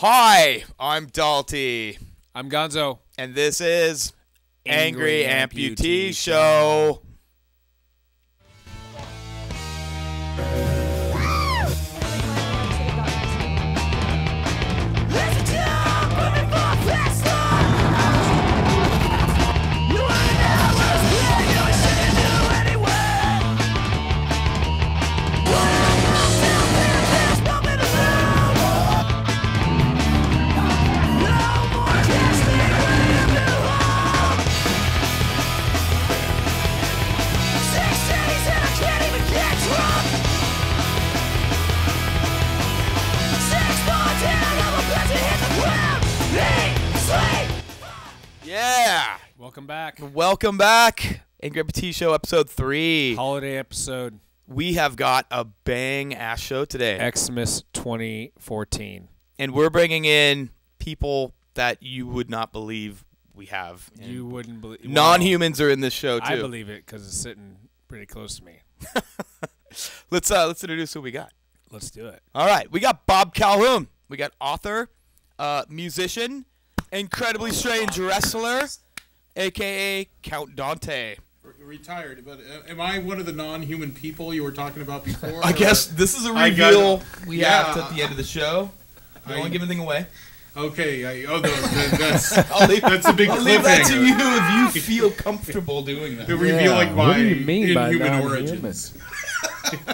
Hi, I'm Dante. I'm Gonzo. And this is Angry Amputee Amputee Show. Yeah. Welcome back. Welcome back. Angry Amputee Show episode 3. Holiday episode. We have got a bang-ass show today. Xmas 2014. And we're bringing in people that you would not believe we have. You wouldn't believe. Non-humans are in this show, too. I believe it because it's sitting pretty close to me. Let's introduce who we got. Let's do it. All right. We got Bob Calhoun. We got author, musician, incredibly strange wrestler, a.k.a. Count Dante. Retired, but am I one of the non-human people you were talking about before? I guess this is a reveal we have at the end of the show. I don't want to give anything away. Okay, that's that's a big cliffhanger. I'll leave that to you if you feel comfortable doing that. Revealing my what do you mean by inhuman non-human? origins.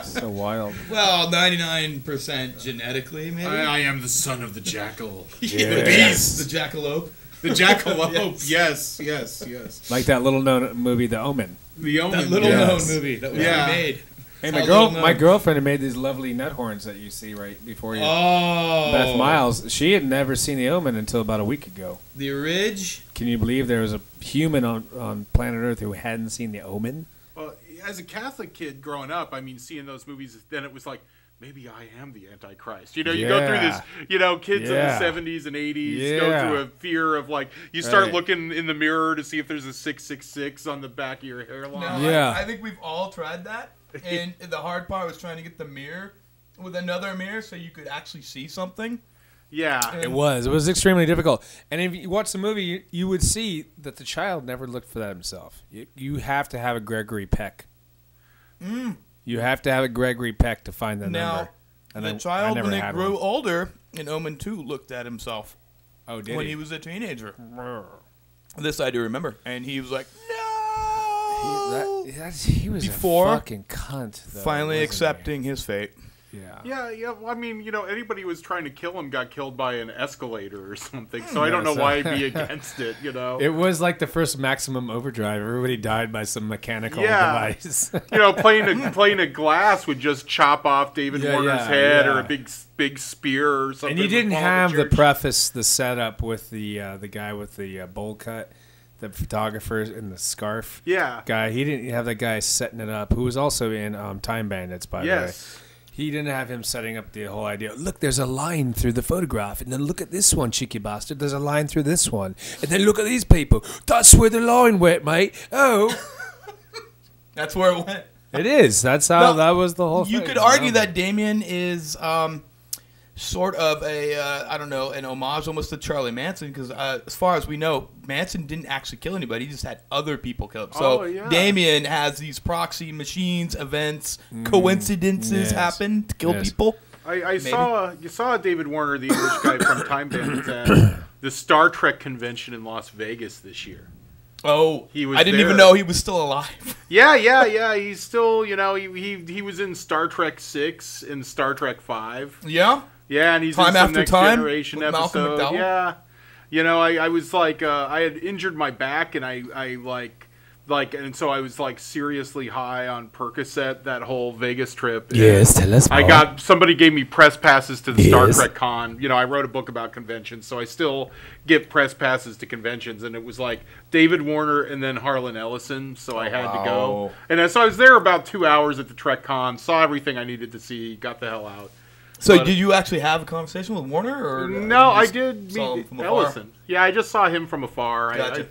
So wild. Well, 99% genetically, maybe. I am the son of the jackal. Yeah. The beast. The jackalope. The jackalope. Yes. Like that little known movie, The Omen. The Omen. That little known movie that was Yeah. made. Hey, How my girlfriend had made these lovely nut horns that you see right before you. Oh. Beth Miles, she had never seen The Omen until about a week ago. The Ridge. Can you believe there was a human on planet Earth who hadn't seen The Omen? Well, as a Catholic kid growing up, I mean, seeing those movies, then it was like, maybe I am the Antichrist. You know, you go through this, kids in the 70s and 80s go through a fear of, like, you start looking in the mirror to see if there's a 666 on the back of your hairline. No, I think we've all tried that. And the hard part was trying to get the mirror with another mirror so you could actually see something. Yeah. It was extremely difficult. And if you watch the movie, you would see that the child never looked for that himself. You have to have a Gregory Peck. You have to have a Gregory Peck to find the number. And the child, when it grew older, in Omen 2, looked at himself. Oh, did when he was a teenager. This I do remember. And he was like, no! He was Before a fucking cunt, though, finally wasn't accepting his fate. Yeah. Yeah. Well, I mean, anybody who was trying to kill him got killed by an escalator or something. So I don't know why he'd be against it. It was like the first Maximum Overdrive. Everybody died by some mechanical device. Playing a glass would just chop off David Warner's head or a big spear or something. And you didn't have the preface, the setup with the guy with the bowl cut. The photographer in the scarf guy. He didn't have that guy setting it up, who was also in Time Bandits, by the way. He didn't have him setting up the whole idea. Look, there's a line through the photograph. And then look at this one, cheeky bastard. There's a line through this one. And then look at these people. That's where the line went, mate. Oh. That's where it went. It is. That's how that was the whole thing. You could argue that Damien is sort of an homage almost to Charlie Manson, because as far as we know, Manson didn't actually kill anybody. He just had other people kill him. So Damien has these proxy machines, events, coincidences happen to kill people. I saw David Warner, the English guy from Time Bandits, at the Star Trek convention in Las Vegas this year. Oh, I didn't even know he was still alive. Yeah. He's still, he was in Star Trek 6 and Star Trek 5. Yeah? Yeah, and he's Time in some After Next Time Generation with Malcolm episode. McDowell? Yeah. I was like, I had injured my back, and and so I was like seriously high on Percocet that whole Vegas trip. Yes, tell us more. Somebody gave me press passes to the Star Trek con. I wrote a book about conventions, so I still get press passes to conventions, and it was like David Warner and then Harlan Ellison, so I had to go. And so I was there about 2 hours at the Trek con, saw everything I needed to see, got the hell out. So did you actually have a conversation with Warner? Or no, I did meet Ellison. Yeah, I just saw him from afar. Gotcha.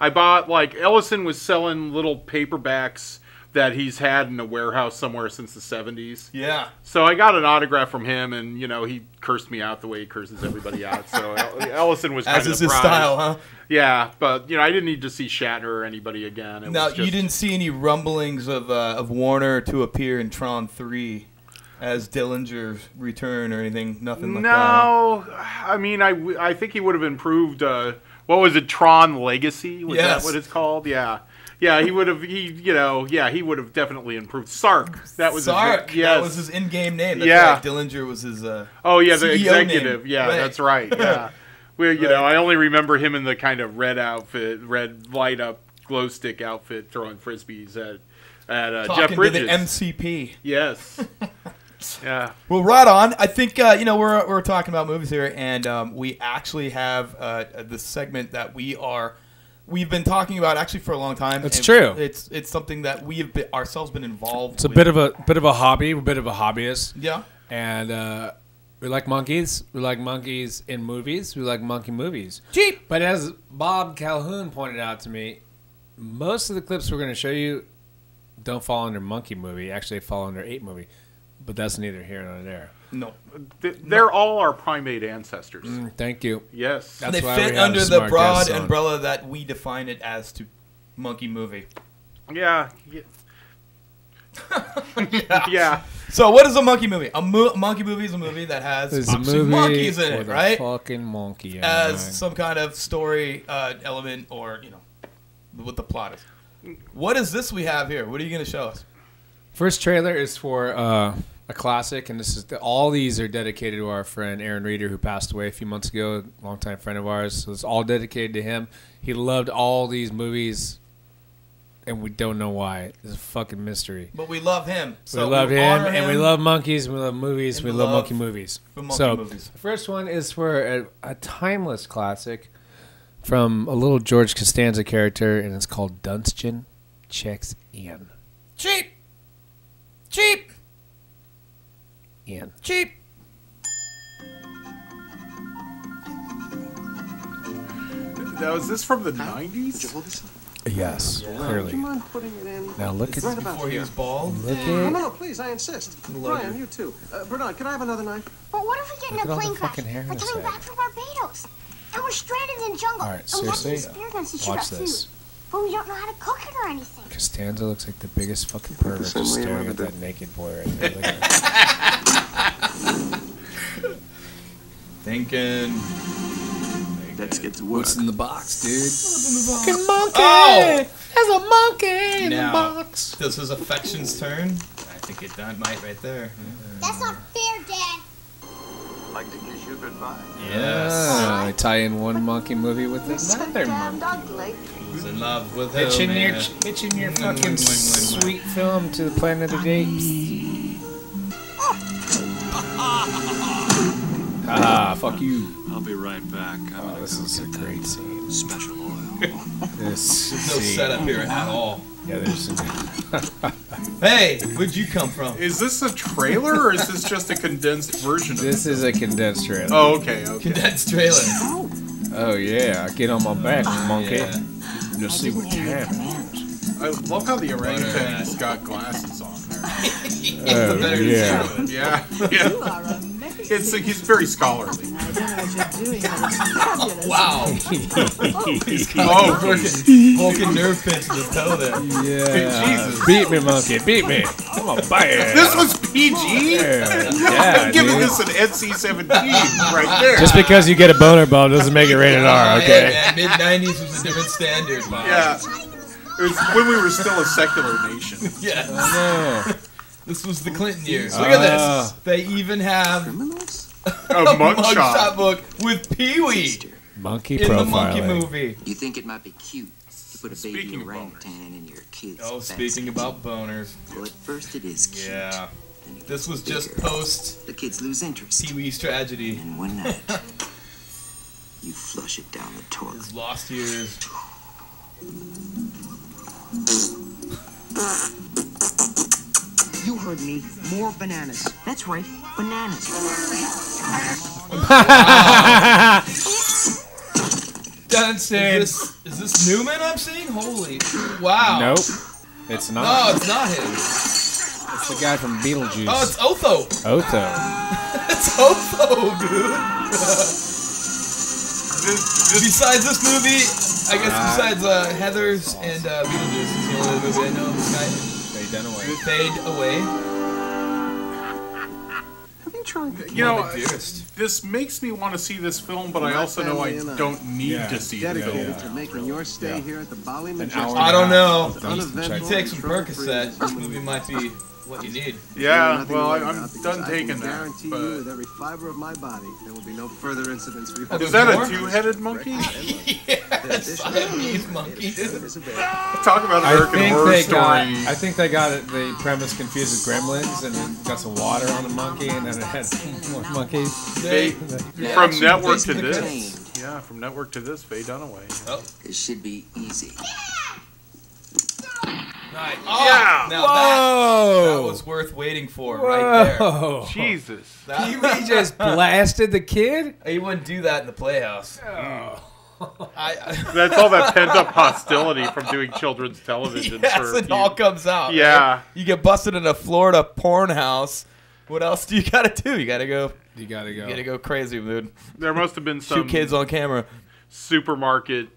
I bought, Ellison was selling little paperbacks that he's had in a warehouse somewhere since the 70s. Yeah. So I got an autograph from him, and he cursed me out the way he curses everybody out. So Ellison was kind as of is his style, huh? Yeah, but I didn't need to see Shatner or anybody again. Now you didn't see any rumblings of Warner to appear in Tron 3 as Dillinger's return or anything. Nothing like that. No, I mean I think he would have improved. What was it? Tron Legacy? Was that what it's called? Yeah. Yeah, he would have. He would have definitely improved. Sark. That was Sark. Yes. That was his in-game name. That's right. Dillinger was his. The CEO executive. Name. Yeah, right. That's right. Yeah, where I only remember him in the kind of red outfit, red light up glow stick outfit, throwing frisbees at Jeff Bridges. To the MCP. Yes. Yeah. Well, right on. I think we're talking about movies here, and we actually have this segment that we've been talking about actually for a long time. It's true. It's something that we have ourselves been involved. It's a bit of a hobby. We're a bit of a hobbyist. Yeah. And we like monkeys. We like monkeys in movies. We like monkey movies. Cheap. But as Bob Calhoun pointed out to me, most of the clips we're going to show you don't fall under monkey movie. Actually, they fall under ape movie. But that's neither here nor there. No. They're all our primate ancestors. Thank you. Yes. That's they why fit we have under a the smart broad guest on. umbrella that we define it as to monkey movie. Yeah. Yeah. So what is a monkey movie? A monkey movie is a movie that has monkeys in it, right? Fucking monkey. As some kind of story element or, what the plot is. What is this we have here? What are you going to show us? First trailer is for a classic, and all these are dedicated to our friend Aaron Reeder, who passed away a few months ago, a longtime friend of ours. So it's all dedicated to him. He loved all these movies, and we don't know why. It's a fucking mystery. But we love him. So we love him, and we love monkeys, we love movies, we love monkey movies. Movies. The first one is for a timeless classic from a little George Costanza character, and it's called Dunstan Checks In. Cheap. Now, is this from the 90s? Yes, clearly. Do you mind putting it in? Now look at right before he was bald. No, please, I insist. Brian, you too. Bernard, can I have another knife? But what if we get in a plane crash? We're coming back from Barbados, and we're stranded in the jungle. All right, seriously, watch this. But we don't know how to cook it or anything. Costanza looks like the biggest fucking pervert just staring at that naked boy right there. Look at that. Thinking. Let's get to work. What's in the box, dude? What's Fucking monkey! Oh! There's a monkey in the box. Does his affections turn? I think it might right there. That's not fair, Dad. Like to kiss you goodbye. Yes. I tie in one monkey movie with another monkey. Ugly. Who's in love with Hitching your fucking sweet film to the Planet of the Apes. Fuck you. I'll be right back. This is a great scene. Special oil. This There's no setup here at all. Yeah, there's some. Hey, where'd you come from? Is this a trailer or is this just a condensed version of This is a condensed trailer. Oh, okay. Condensed trailer. Oh yeah, get on my back, monkey. Yeah. Just see what happens. I love how the orangutan's got glasses on there. Oh yeah. Yeah. Yeah. He's very scholarly. Wow. Oh, Vulcan nerve pinch to the toe there. Yeah. Jesus. Beat me, monkey. Beat me. Come on, bam. This was PG? Yeah, I'm giving dude. this an NC-17 right there. Just because you get a boner bone doesn't make it rated R, okay? Yeah, mid-90s was a different standard, Bob. Yeah. It was when we were still a secular nation. Yes. No. This was the Clinton years. Look at this. They even have A a mugshot mugshot. book with Pee-wee Monkey in the profiling. monkey movie. You think it might be cute to put a baby Speaking of orangutan in your kid's Oh, basket. speaking about boners. Well, at first it is cute. Yeah. Then it This gets was just bigger. post The kids lose interest. Pee-wee's tragedy. And one night, you flush it down the toilet. His lost years. You heard me. More bananas. That's right, bananas. Dante. Is this Newman I'm seeing? Holy. Wow. Nope. It's not. No, it's not him. It's the guy from Beetlejuice. Oh, it's Otho. It's Otho, dude. Besides this movie, I guess besides Heathers and Beetlejuice, is the only movie I know of this guy. Fade Away. You know, this makes me want to see this film, but I also know I don't need to see it. To making your stay here at the Bali I don't know. If you take some Percocet, this movie might be what you need. Yeah, well, I'm done taking that. But with every fiber of my body, there will be no further incidents. Is that a two-headed monkey? Yes, Siamese monkey. Talk about American Horror Story. I think they got it. The premise confused with Gremlins, and then got some water on the monkey, and then it had more monkeys. From network to this. Yeah, from network to this, Faye Dunaway. Oh. It should be easy. Nice. Oh, yeah. Now that was worth waiting for right there. Jesus. Pee-wee just blasted the kid? He wouldn't do that in the Playhouse. That's all that pent-up hostility from doing children's television. Yes, it all comes out. Yeah. Right? You get busted in a Florida porn house. What else do you got to do? You got to go. You got to go crazy, dude. There must have been some shoot kids on camera. Supermarket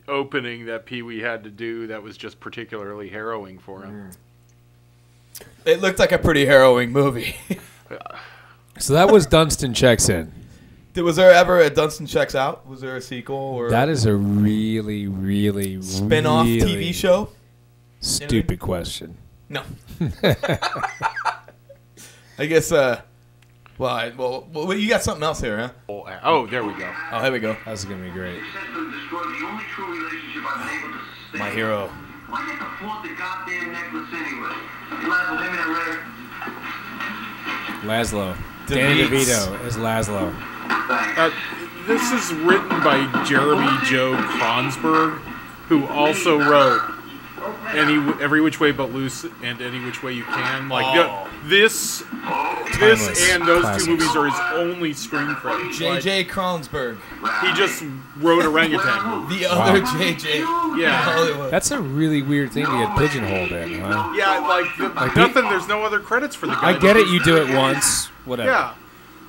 opening that Pee-wee had to do that was just particularly harrowing for him. It looked like a pretty harrowing movie. So that was Dunstan Checks In. Was there ever a Dunstan Checks Out? Was there a sequel? Or that is a really, really, spin-off TV show? Stupid question. No. I guess, well, you got something else here, huh? Oh, there we go. Oh, here we go. That's going to be great. My hero. Why did you flaunt the goddamn necklace anyway? Laszlo. Dan DeVito is Laszlo. This is written by Jeremy Joe Kronsberg, who also wrote Every Which Way But Loose and Any Which Way You Can. Like this and those classics. two movies are his only screen credits. J.J. Kronsberg. He just wrote Orangutan. The other J.J. Yeah. That's a really weird thing to get pigeonholed in, huh? Yeah, like nothing. There's no other credits for the guy. I get it. You do it once, whatever. Yeah.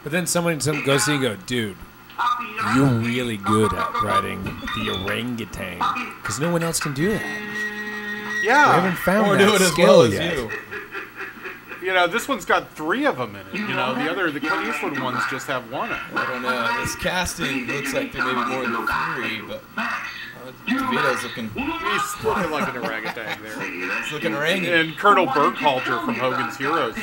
But then someone goes to you and go, dude, you're really good at writing the orangutan because no one else can do that. Yeah. We haven't found or that do it as skill well as yet. you. You know, this one's got 3 of them in it. You know, the Clint Eastwood ones just have 1 in it. I don't know. This casting looks like there may be more than 3, but DeVito's looking. He's looking like an orangutan there. He's looking orangutan. And Colonel Burkhalter from Hogan's Heroes.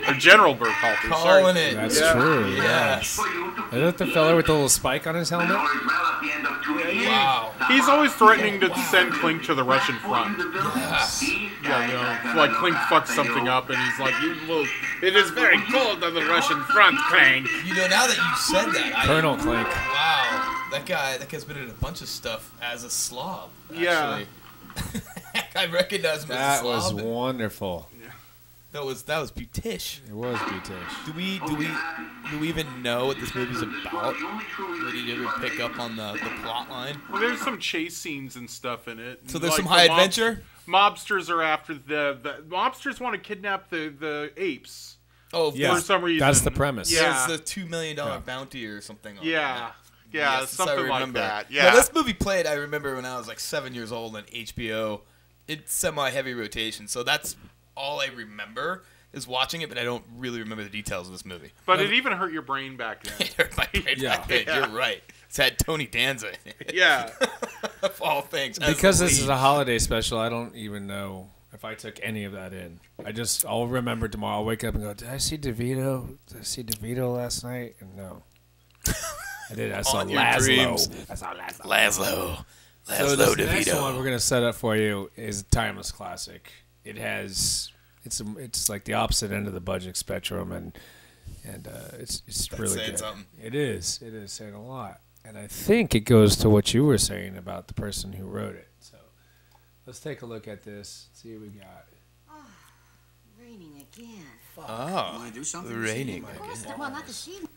Or General Burkhalter. Calling it. That's true. Yes. Is that the fella with the little spike on his helmet? Wow. He's always threatening to send Clink to the Russian front. Yes. Yeah, you know, like Clink fucks something up, and he's like, "It is very cold on the Russian front, Clink." You know, now that you said that, Colonel Clink. Wow, that guy's been in a bunch of stuff as a slob. Actually. Yeah. I recognize him as a That slob. was wonderful. That was Butish. It was Butish. Do we even know what this movie's about? Did you ever pick up on the plot line? Well, there's some chase scenes and stuff in it. So there's some high adventure? Mobsters are after the mobsters want to kidnap the apes. Oh, yeah. For some reason. That's the premise. Yeah, it's the $2 million bounty or something. Yeah. Yeah, yes, something like that. Yeah. Now, this movie played, I remember when I was like 7 years old on HBO. It's semi-heavy rotation, so that's all I remember is watching it, but I don't really remember the details of this movie. But it even hurt your brain back then. It hurt my brain back then. You're right. It's had Tony Danza in it. Yeah. Of all things. Because this is a holiday special, I don't even know if I took any of that in. I'll remember tomorrow. I'll wake up and go, did I see DeVito? Did I see DeVito last night? And no. I did. I saw Laszlo. I saw Laszlo. So this next one we're going to set up for you is a timeless classic. It has... It's like the opposite end of the budget spectrum, and it's really good. Something. It is saying a lot, and I think it goes to what you were saying about the person who wrote it. So let's take a look at this. See what we got. Raining again. Oh, Want to do something? raining Well, not this evening.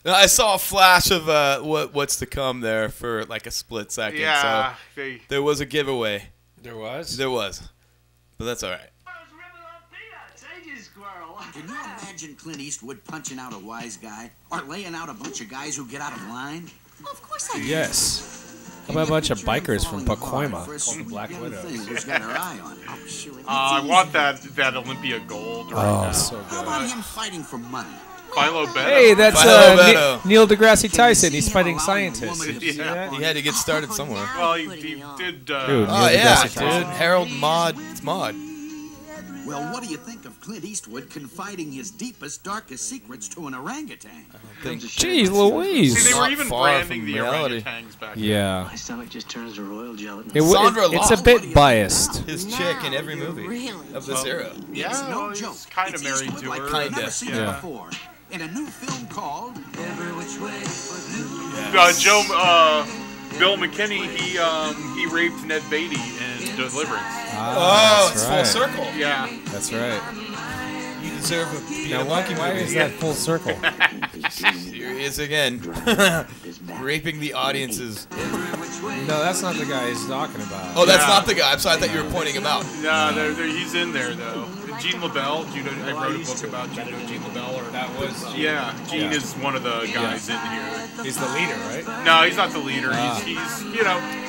I saw a flash of what's to come there for like a split second. Yeah. So there was a giveaway. There was? There was. But that's all right. Can you imagine Clint Eastwood punching out a wise guy? Or laying out a bunch of guys who get out of line? Well, of course I do. Yes. How about a bunch of bikers from Pacoima called the Black Widows? Who's got her eye on? I want that Olympia gold right now. So good. How about him fighting for money? Philo Beto. Hey, that's Philo Beto. Neil deGrasse Tyson. He's fighting scientists. Yeah. He had to get started somewhere. Well, he did. Dude, Oh Neil yeah, deGrasse Tyson. dude. Harold Maude. It's Maude. Well, what do you think of Clint Eastwood confiding his deepest, darkest secrets to an orangutan? Jeez Louise. See, they were even far branding from the reality. orangutans back then. Yeah. My stomach just turns to royal gelatin. It's a bit biased. His chick in every movie of this era. Yeah, It's no well, joke. he's kind of It's married Eastwood to like her. I've Kinda, never seen yeah. it before. In a new film called Every which way but Bill McKinney, he raped Ned Beatty in Deliverance. Oh, that's it's right. full circle. Yeah. That's right. You deserve a beat Now, a monkey why movie. is that full circle? Here he is again, raping the audiences. No, that's not the guy he's talking about. Oh, that's Yeah. not the guy. I'm sorry, I thought you were pointing him out. No, he's in there though. Gene LaBelle. I wrote a book about Gene LaBelle. That was. Yeah, Gene Yeah. is one of the guys in here. He's the leader, right? No, he's not the leader.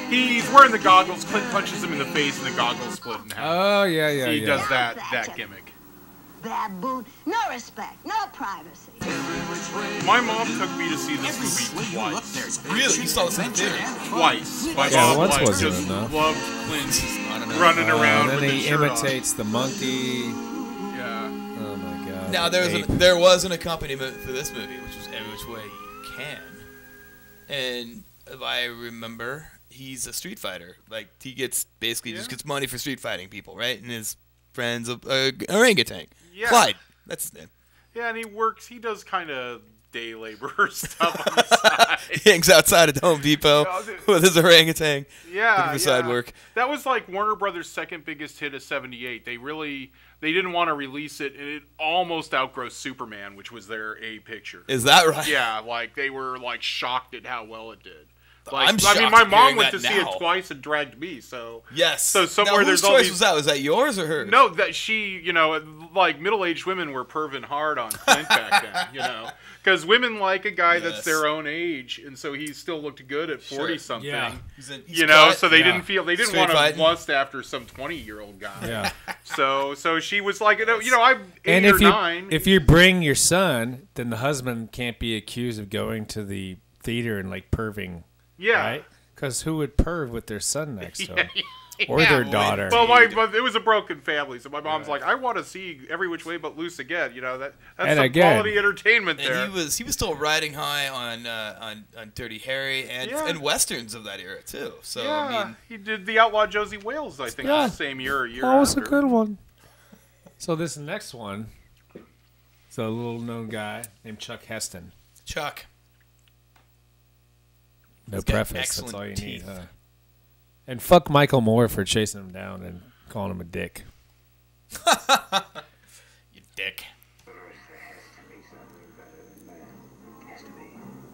He's wearing the goggles. Clint punches him in the face, and the goggles split in half. Oh, yeah. He does that gimmick. Baboon. No respect. No privacy. My mom took me to see this movie twice. Really? You saw this in the theater? Twice. My Yeah, mom once like, wasn't just enough. loved Clint I don't know. running around And with then his he shirt imitates the monkey. on. Yeah. Oh, my God. Now there was an accompaniment for this movie, which was Every Which Way You Can, and if I remember, he's a street fighter. Like he gets just gets money for street fighting people, right? And his friend's a orangutan. Yeah. Clyde. That's his name. Yeah, and he does kind of day labor stuff on the side. He hangs outside at Home Depot with his orangutan. Yeah, looking for side work. That was like Warner Brothers' second biggest hit of '78. They didn't want to release it, and it almost outgrossed Superman, which was their A picture. Is that right? Yeah, like they were like shocked at how well it did. Like, I'm shocked my at mom hearing went that to see it now. twice and dragged me. So Yes. So somewhere now, whose there's all choice these. was that? Was that yours or hers? No, that she, like middle-aged women were perving hard on Clint back then, because women like a guy that's their own age, and so he still looked good at 40-something. Yeah. He's So they didn't want Straight to fighting. lust after some 20-year-old guy. Yeah. So she was like, I'm 8 And or 9. if you bring your son, then the husband can't be accused of going to the theater and like perving. Yeah. Right? Because who would perv with their son next to them? Yeah. Or their daughter? Well, it was a broken family, so my mom's like, I want to see Every Which Way But Loose again. That's And some again. quality entertainment there. And he was still riding high on Dirty Harry and westerns of that era too. So I mean, he did The Outlaw Josie Wales, I think, the same year or year That was after. a good one. So this next one, it's a little known guy named Chuck Heston. Chuck. No He's got preface. That's excellent all you teeth. need. Huh? And fuck Michael Moore for chasing him down and calling him a dick. You dick.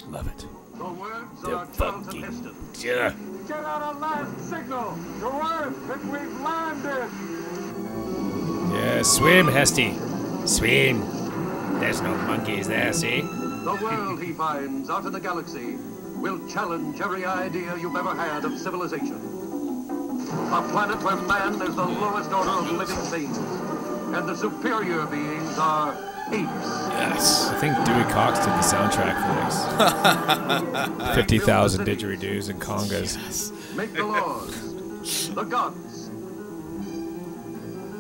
Love it. The words The are Charles fucking- Heston. Yeah. Get out a last signal. The word that we've landed. Yeah, swim, Hesty. Swim. There's no monkeys there, see? The world he finds out in the galaxy will challenge every idea you've ever had of civilization. A planet where man is the lowest order of living things, and the superior beings are apes. Yes. I think Dewey Cox did the soundtrack for this. 50,000 didgeridoos and congas. Make the laws, the gods,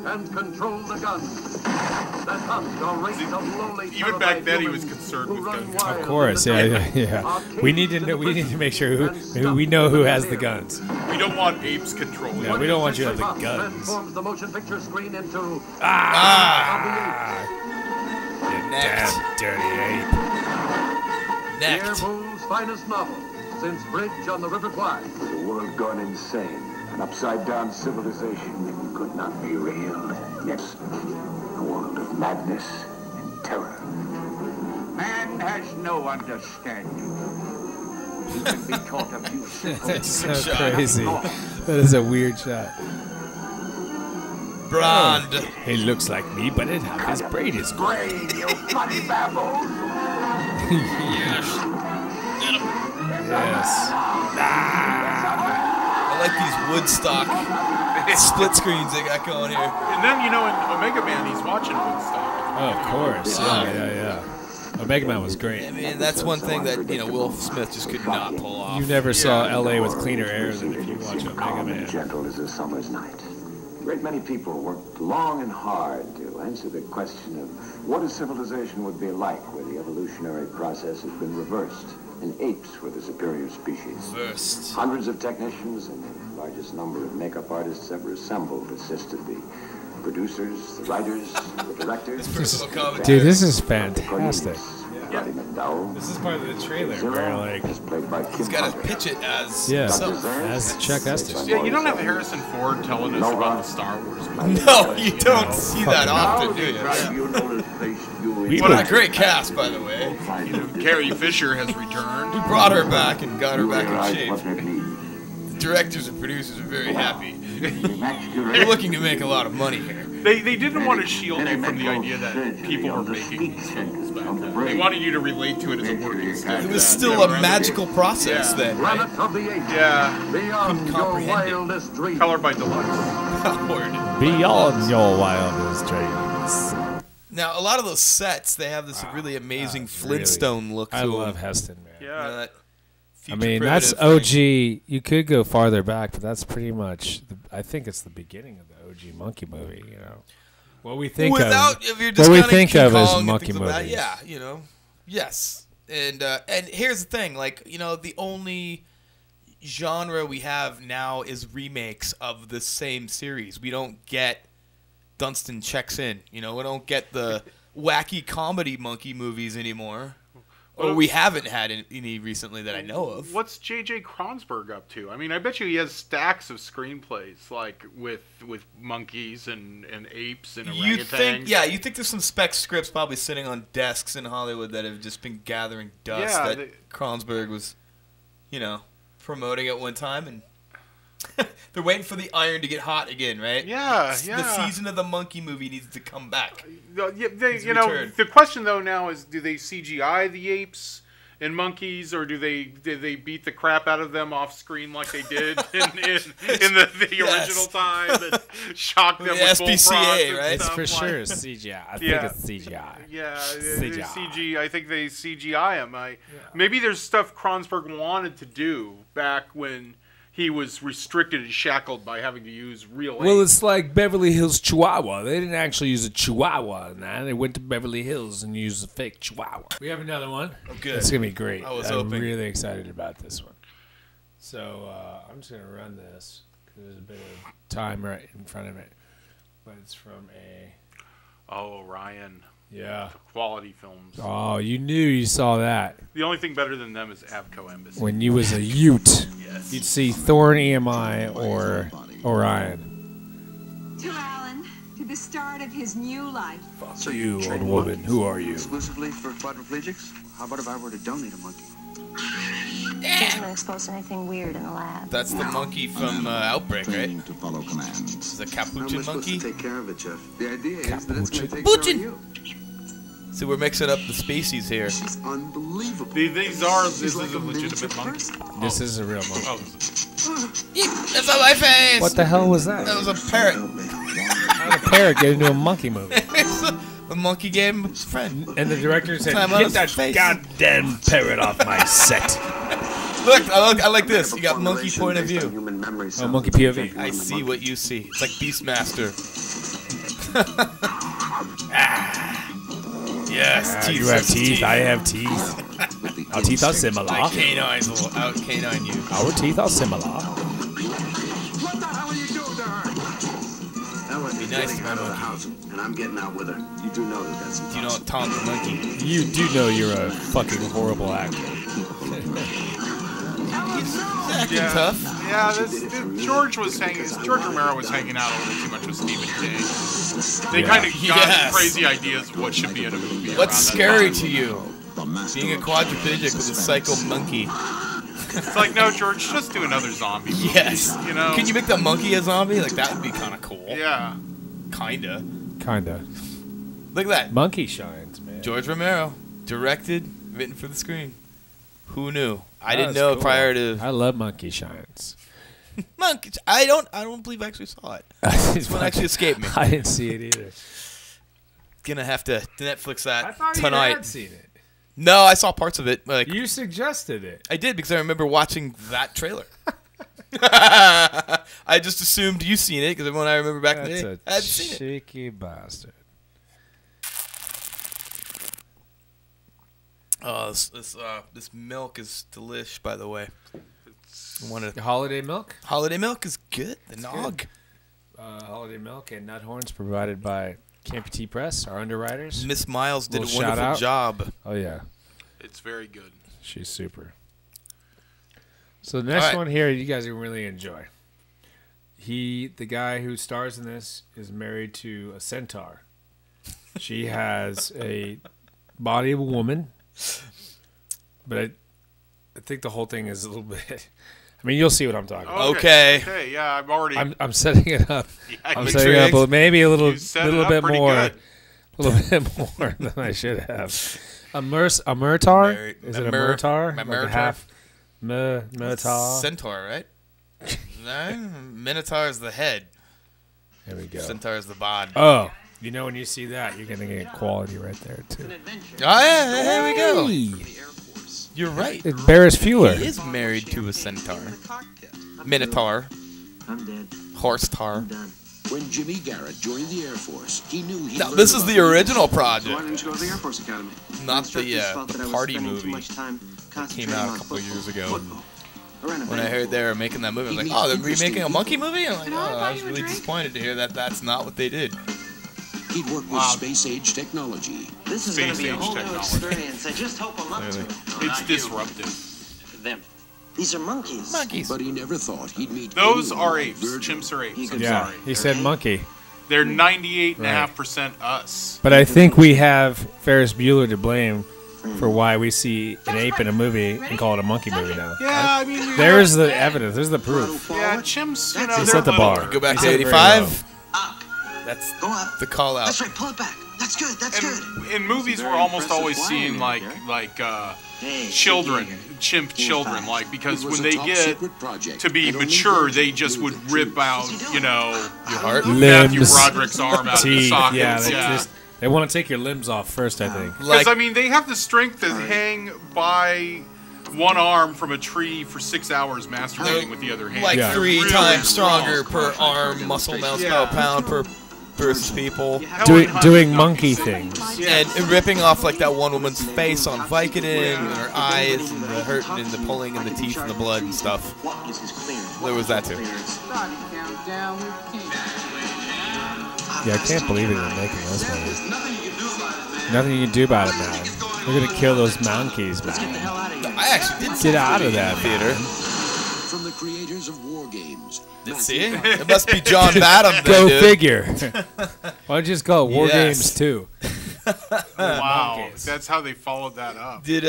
and control the guns that hunt a race of lowly. Even back then, he was concerned with guns. Of course, yeah. We need to know. We need to make sure we know who has the guns. We don't want apes controlling. Yeah, we don't want you to have the guns. Transforms the motion picture screen into You damn dirty ape. the Airbull's finest novel since Bridge on the River Kwai. It was a world gone insane, an upside-down civilization that could not be real. Yes, a world of madness and terror. Man has There's no understanding. You can be taught a few simple That's so crazy. That is a weird shot. Brand. Oh, he looks like me, but his braid is great. You funny babble. Yes. I like these Woodstock split screens they got going here. And then, in Omega Man, he's watching Woodstock. Oh, of course. Yeah. Omega Man was great. I mean, that's one thing that, Will Smith just could not pull off. You never saw L.A. with cleaner air than if you watch Omega Man. Gentle as a summer's night. A great many people worked long and hard to answer the question of what a civilization would be like where the evolutionary process has been reversed and apes were the superior species. Hundreds of technicians and the largest number of makeup artists ever assembled assisted the producers, the writers, the directors. Dude, this is fantastic. This is part of the trailer where, he's got to pitch it as as Chuck Estes. Yeah, you don't have Harrison Ford telling us about the Star Wars movie. No, you don't see that often, do you? What a great cast, by the way. Carrie Fisher has returned. We brought her back and got her back in shape. The directors and producers are very happy. They're looking to make a lot of money here. They didn't want to shield you from the idea that people were making these films back then. They wanted you to relate to it as a working student. It was still a magical process then, right? Couldn't comprehend it. Colored by Deluxe. Beyond your wildest dreams. Now, a lot of those sets, they have this really amazing Flintstone look to them. I love Heston, man. Yeah. I mean, that's OG. You could go farther back, but that's pretty much, I think it's the beginning of the OG Monkey movie, What we think if you're just is Monkey movies. Yeah, yes. And here's the thing, the only genre we have now is remakes of the same series. We don't get Dunstan Checks In, we don't get the wacky comedy monkey movies anymore. Or we haven't had any recently that I know of. What's J.J. Kronsberg up to? I mean, I bet you he has stacks of screenplays, with monkeys and apes and orangutans. You think there's some spec scripts probably sitting on desks in Hollywood that have just been gathering dust that Kronsberg was, promoting at one time, and they're waiting for the iron to get hot again, right? Yeah. The season of the monkey movie needs to come back. The question though now is, do they CGI the apes and monkeys, or do they beat the crap out of them off screen like they did in the original time and shock them with SPCA, right? It's for sure CGI. I think it's CGI. Yeah, CG. I think they CGI them. Maybe there's stuff Kronsberg wanted to do back when he was restricted and shackled by having to use real apes. Well, it's like Beverly Hills Chihuahua. They didn't actually use a Chihuahua. They went to Beverly Hills and used a fake Chihuahua. We have another one. Oh, good. It's going to be great. I'm really excited about this one. So I'm just going to run this because there's a bit of time right in front of it. But it's from Ryan. Yeah. Quality films. Oh, you knew you saw that. The only thing better than them is Avco Embassy. When you was a Ute, yes. You'd see Thorn EMI or Orion. To Alan, to the start of his new life. So you, old woman, who are you? Exclusively for quadriplegics? How about if I were to donate a monkey? Can't expose anything weird in the lab. That's the monkey from Outbreak, right? To follow commands. It's a capuchin monkey. Take care of it, Jeff. The idea is that it's going to take care of you. So we're mixing up the species here. This is unbelievable. This is a legitimate monkey. This is a real monkey. That's on my face! What the hell was that? That was a parrot. How did a parrot get into a monkey movie? A monkey game with his friend. And the director said, get that goddamn parrot off my set. Look, I like this. You got monkey point of view. Oh, monkey POV. I see what you see. It's like Beastmaster. Yes, teeth. You have teeth. I have teeth. Our teeth are similar. My canines will out-canine you. Our teeth are similar. What the hell are you doing to her? Ellen, be nice to my monkey. And I'm getting out with her. You do know that that's impossible. You don't taunt the monkey. You do know you're a fucking horrible actor. Acting tough. Yeah, George Romero was hanging out a little too much with Stephen King. They kind of got crazy ideas of what should be in a movie. What's scary to you? the master Being a of quadriplegic with a psycho monkey. It's like, no, George, just do another zombie movie. Yes. You know? Can you make the monkey a zombie? Like, that would be kind of cool. Yeah. Kinda. Look at that. Monkey shines, man. George Romero. Directed, written for the screen. Who knew? I didn't That's know cool. prior to... I love Monkey Shines. Monkey... I don't believe I actually saw it. This one actually escaped me. I didn't see it either. Gonna have to Netflix that I thought tonight. you had seen it. No, I saw parts of it. Like, You suggested it. I did because I remember watching that trailer. I just assumed you seen it because when I remember back in the day, I had seen it. Cheeky bastard. Oh, this milk is delish, by the way. Holiday milk? Holiday milk is good. The It's nog. good. Holiday milk and nut horns provided by Amputee Press, our underwriters. Miss Miles did a Little wonderful shout-out. job. Oh, yeah. It's very good. She's super. So the next one here, you guys are really enjoy. The guy who stars in this is married to a centaur. She has a body of a woman, but I think the whole thing is a little bit. I mean, you'll see what I'm talking about. Okay. Yeah, I'm already. I'm setting it up. Yeah, I'm setting it up, but maybe a little bit more. Good. A little bit more than I should have. A murtar? Is it a murtar? Like a half minotaur? Centaur, right? No, Minotaur is the head. There we go. Centaur is the bod. Oh, you know when you see that, you're gonna get quality right there too. Oh yeah, here we go. You're right. It's Barris Fuller. He is married to a centaur. Minotaur. I'm dead. Horse tar. When Jimmy Garrett joined the Air Force, he knew he. Now, this is the original project. Why didn't you go to the Air Force Academy? Not the party movie that came out a couple years ago. When I heard they were making that movie, I was like, oh, they're remaking a monkey movie? I'm like, oh, I was really disappointed to hear that that's not what they did. He'd work with space-age technology. This is going to be a whole new experience. I just hope I'm up to it. It's disruptive. Them. These are monkeys. Monkeys. But he never thought he'd meet. Those are apes. Chimps are apes. I'm Yeah, sorry. he said monkey. They're 98.5% us. But I think we have Ferris Bueller to blame for why we see an ape in a movie and call it a monkey movie now. Yeah, I mean, there's the evidence. There's the proof. Yeah, chimps. You know, He they're set the little. bar. Go back to He set it very 85. low. That's Go up. the call out. That's right. Pull it back. That's good. That's good. In movies, we're almost always seeing like children, chimp children, like because when they get to be mature, they just would rip out, you know, Your heart. Matthew Limbs, Broderick's arm out of the teeth. socket. Yeah, they want to take your limbs off first, I think. Because, I mean, they have the strength to hang by one arm from a tree for 6 hours masturbating with the other hand. Like Yeah. 3 Really times stronger strong. per arm, muscle mass per pound per versus people. Doing monkey things. And ripping off like that one woman's face on Vicodin, and her eyes, and the hurting, and the pulling, and the teeth, and the blood and stuff. There was that too. Yeah, I can't believe it they're making those movies. Nothing you can do about it, man. We're gonna kill those monkeys, man. I actually did Get out of that theater. From the creators of War Games. Did see it? It must be John Badham. Go dude. figure. Why don't you just call it War Yes. Games 2? Wow, Monkeys. that's how they followed that up. Did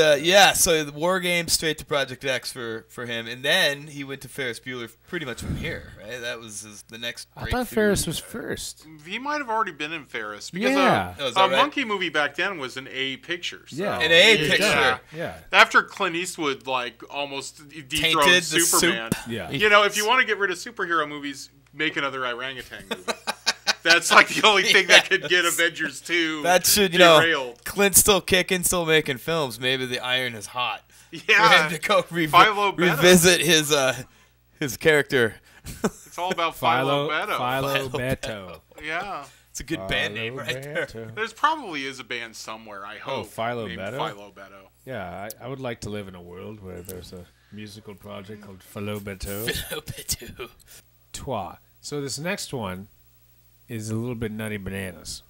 so the War Games straight to Project X for him, and then he went to Ferris Bueller pretty much from here, right? That was the next. I thought Ferris was first. He might have already been in Ferris because Yeah. Oh, is a that right? monkey movie back then was an A picture. So. Yeah. An A Yeah. picture. Yeah. After Clint Eastwood like almost dethroned Tainted the Superman, soup. Yeah. you know, if you want to get rid of superhero movies, make another orangutan movie. That's like the only thing that could get Avengers 2 That should, derailed. Clint's still kicking, still making films. Maybe the iron is hot. Yeah. For him to go Philo Beto. revisit his character. It's all about Philo Beto. Philo Beto. Yeah. It's a good band name right there. There's probably is a band somewhere, I hope. Oh, Philo named Beto? Philo Beto. Yeah, I would like to live in a world where there's a musical project called Philo Beto. Philo Beto. Toi. So this next one is a little bit nutty bananas.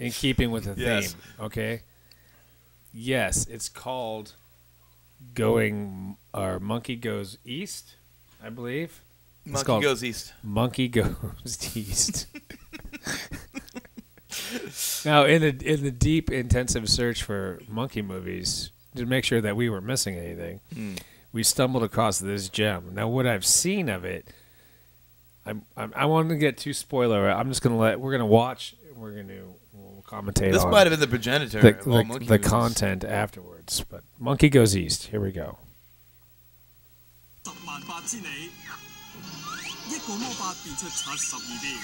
In keeping with the Yes. theme, okay? Yes, it's called Monkey Goes East, I believe. It's Monkey called Goes East. Monkey Goes East. Now, in the deep, intensive search for monkey movies to make sure that we were missing anything, we stumbled across this gem. Now, what I've seen of it, I want to get too spoiler. I'm just gonna we're gonna watch. We'll commentate. This might have been the progenitor of all monkey the content afterwards. But Monkey Goes East. Here we go. 一個魔法變出72變，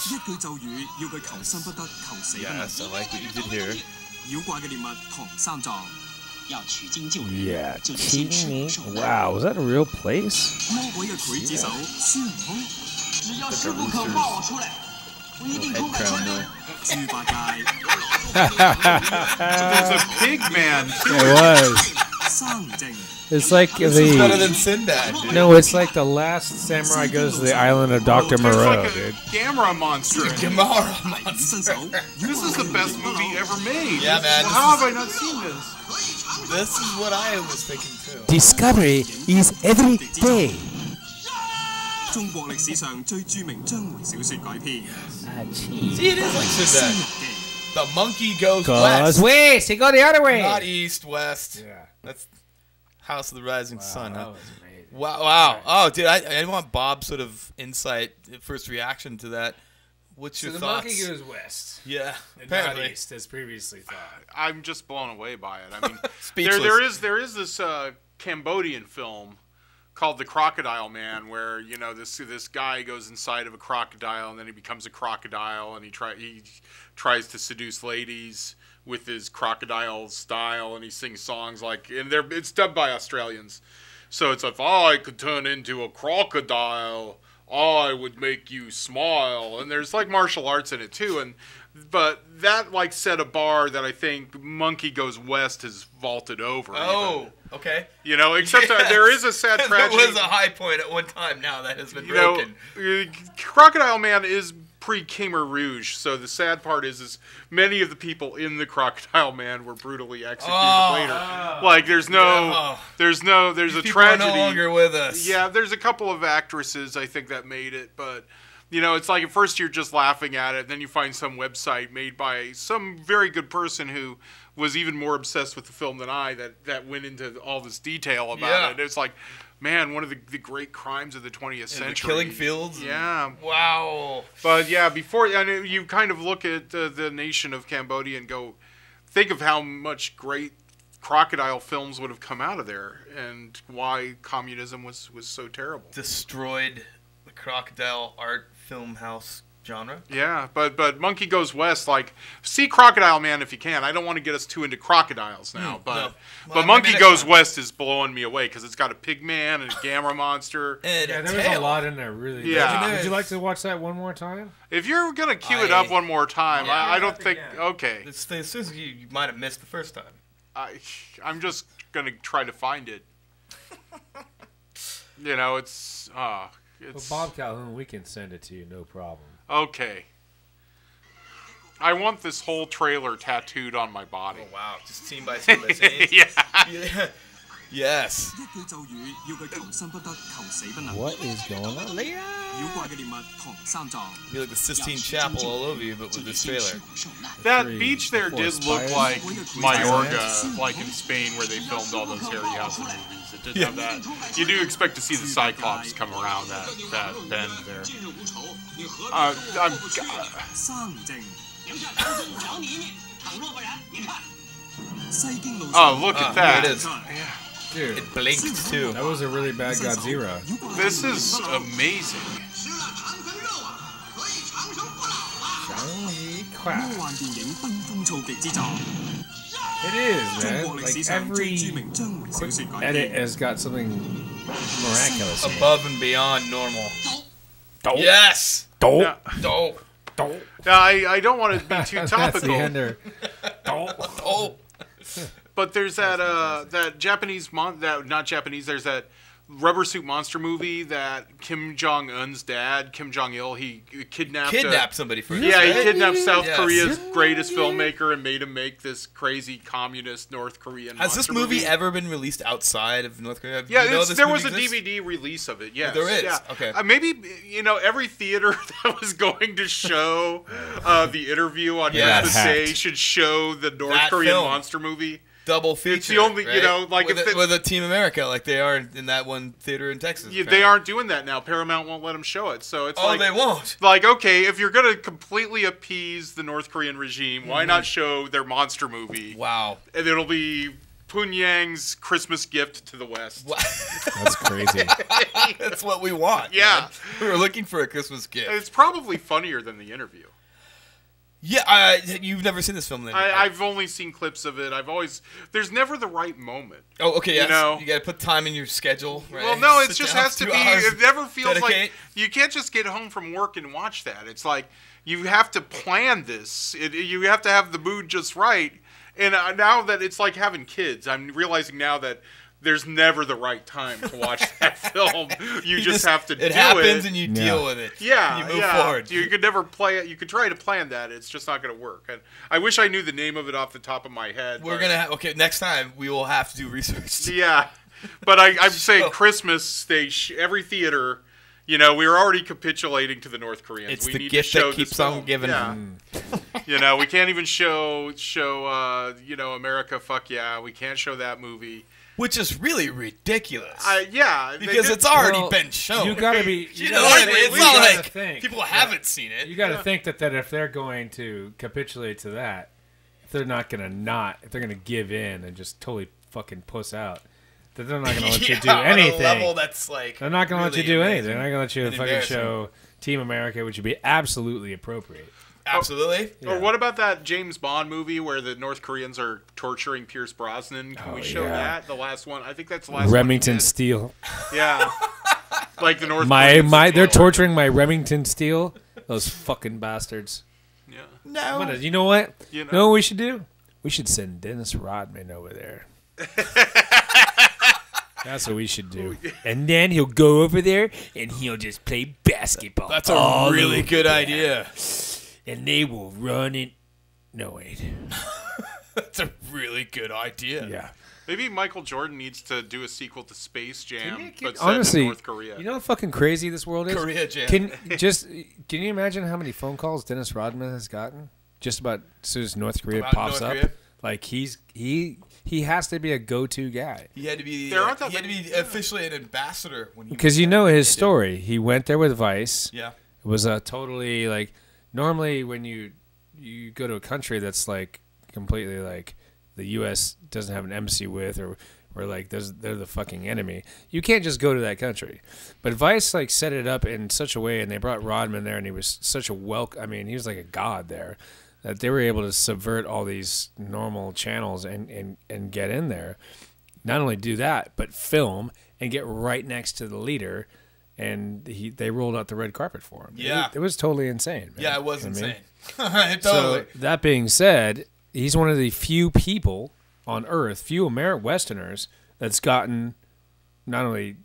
一句咒語要佢求生不得，求死不能。Yes, I like what you did here. 妖怪嘅獵物唐三藏，要取經救人， Yeah, wow, is that a real place? 魔鬼嘅劊子手孫悟空，只要師傅肯放我出來，我一定痛快全身。豬八戒， There's a pig man too. It was. 生正。 It's like this is better than Sinbad, dude. No, it's like the last samurai goes to the island of Dr. Moreau, like dude. Gamera monster. Gamera monster. This is the best movie ever made. Yeah, man. How have I not seen this? This is what I was thinking too. Discovery is every day. 中國歷史上最著名章回小說改編。 See, it is like Sinbad. The monkey goes west. He go the other way. Not east, west. Yeah. That's House of the Rising Sun. That Huh? was amazing. Wow. Oh, dude, I want Bob's sort of insight, first reaction to that. What's your thoughts? The monkey goes west. Yeah, and apparently. not east, as previously thought. I'm just blown away by it. I mean, Speechless. there is this Cambodian film called The Crocodile Man, where this guy goes inside of a crocodile and then he becomes a crocodile and he tries to seduce ladies with his crocodile style, and he sings songs it's dubbed by Australians, so it's like, oh, I could turn into a crocodile, I would make you smile, and there's like martial arts in it too, but that set a bar that I think Monkey Goes West has vaulted over. Oh, okay. Except there is a sad tragedy. There was a high point at one time. Now that has been broken. Crocodile Man is pre-Khmer Rouge, so the sad part is many of the people in the Crocodile Man were brutally executed later. There's a tragedy. Are no longer with us. Yeah, there's a couple of actresses I think that made it, but it's like at first you're just laughing at it, and then you find some website made by some very good person who was even more obsessed with the film than I that went into all this detail about it. It's like, man, one of the great crimes of the 20th century. The killing fields? Yeah. Wow. But yeah, before you kind of look at the nation of Cambodia and go, think of how much great crocodile films would have come out of there and why communism was so terrible. Destroyed the crocodile art film house genre. Yeah, but Monkey Goes West, see Crocodile Man if you can. I don't want to get us too into crocodiles now, but Monkey Goes West is blowing me away because it's got a pig man and a Gamera monster. Yeah, there was a lot in there, really. Yeah. Would you like to watch that one more time? If you're gonna cue it up one more time, I don't think. Okay. It's you might have missed the first time. I'm just gonna try to find it. It's. Well, Bob Calhoun, we can send it to you, no problem. Okay. I want this whole trailer tattooed on my body. Oh, wow. Just scene by scene by scene. Yeah. Yes. What is going on? You like the Sistine Chapel all over you, but with this trailer. That beach there did look like Mallorca, like in Spain, where they filmed all those Harryhausen movies. It did have that. You do expect to see the Cyclops come around that bend there. Oh, look at that. There it is. Yeah. Dude, it blinked too. That was a really bad Godzilla. This is amazing. It is, man. Like every quick edit has got something miraculous. Above and beyond normal. Dope. Yes. Dope. Dope. Dope. I don't want to be too topical. Dope. But there's that Japanese not Japanese. There's that Rubber Suit Monster movie that Kim Jong-un's dad, Kim Jong-il, he kidnapped somebody for this. Yeah, he kidnapped South Korea's greatest filmmaker and made him make this crazy communist North Korean Has this movie ever been released outside of North Korea? Yeah, there was a DVD release of it, yes. There is? Yeah. Okay. Maybe, every theater that was going to show The Interview on Christmas Day should show the North Korean monster movie. Double feature. It's the only, right? With a Team America, like they are in that one theater in Texas. Yeah, they aren't doing that now. Paramount won't let them show it. So it's they won't. Like, okay, if you're going to completely appease the North Korean regime, why not show their monster movie? Wow. And it'll be Pyongyang's Christmas gift to the West. That's crazy. That's what we want. Yeah. Man. We were looking for a Christmas gift. It's probably funnier than The Interview. Yeah, you've never seen this film then? I've only seen clips of it. There's never the right moment. Oh, okay, yes. You got to put time in your schedule, right? Well, no, it just has to be, it never feels like, you can't just get home from work and watch that. It's like, you have to plan this. You have to have the mood just right. And now that it's like having kids, I'm realizing now that there's never the right time to watch that film. You just have to do it. It happens and you deal with it. Yeah, you move forward. You could never play it. You could try to plan that. It's just not going to work. And I wish I knew the name of it off the top of my head. We're going to next time we will have to do research. Yeah. But I'm saying Christmas, every theater, we were already capitulating to the North Koreans. It's we the need gift to show that keeps this on giving. Yeah. We can't even show America, fuck yeah. We can't show that movie. Which is really ridiculous. Because it's already been shown. You gotta be. It's not like people haven't seen it. You gotta think that if they're going to capitulate to that, if they're gonna give in and just totally fucking puss out, that they're not gonna let you do anything. On a level that's like they're not gonna really let you do amazing. anything. They're not gonna let you fucking show Team America, which would be absolutely appropriate. Absolutely. Or what about that James Bond movie where the North Koreans are torturing Pierce Brosnan? Can we show that? The last one? I think that's the last one. Remington Steele. Yeah. Like the North Koreans. They're torturing my Remington Steele. Those fucking bastards. Yeah. No. You know what? You know what we should do? We should send Dennis Rodman over there. That's what we should do. And then he'll go over there and he'll just play basketball. That's a really good idea. And they will run it. No, wait. That's a really good idea. Yeah. Maybe Michael Jordan needs to do a sequel to Space Jam, but honestly, set in North Korea. You know how fucking crazy this world is? Korea Jam. Can you imagine how many phone calls Dennis Rodman has gotten? Just about as soon as North Korea pops up. Like he has to be a go-to guy. He had to be officially an ambassador when he because his story. He went there with Vice. Yeah. It was a totally like normally when you go to a country that's like completely like the U.S. doesn't have an embassy with or like they're the fucking enemy. You can't just go to that country. But Vice like set it up in such a way, and they brought Rodman there, and he was such a I mean, he was like a god there. That they were able to subvert all these normal channels and get in there. Not only do that, but film and get right next to the leader. And they rolled out the red carpet for him. Yeah. It was totally insane, man. Yeah, it was insane. Totally. So, that being said, he's one of the few people on Earth, few Westerners, that's gotten not only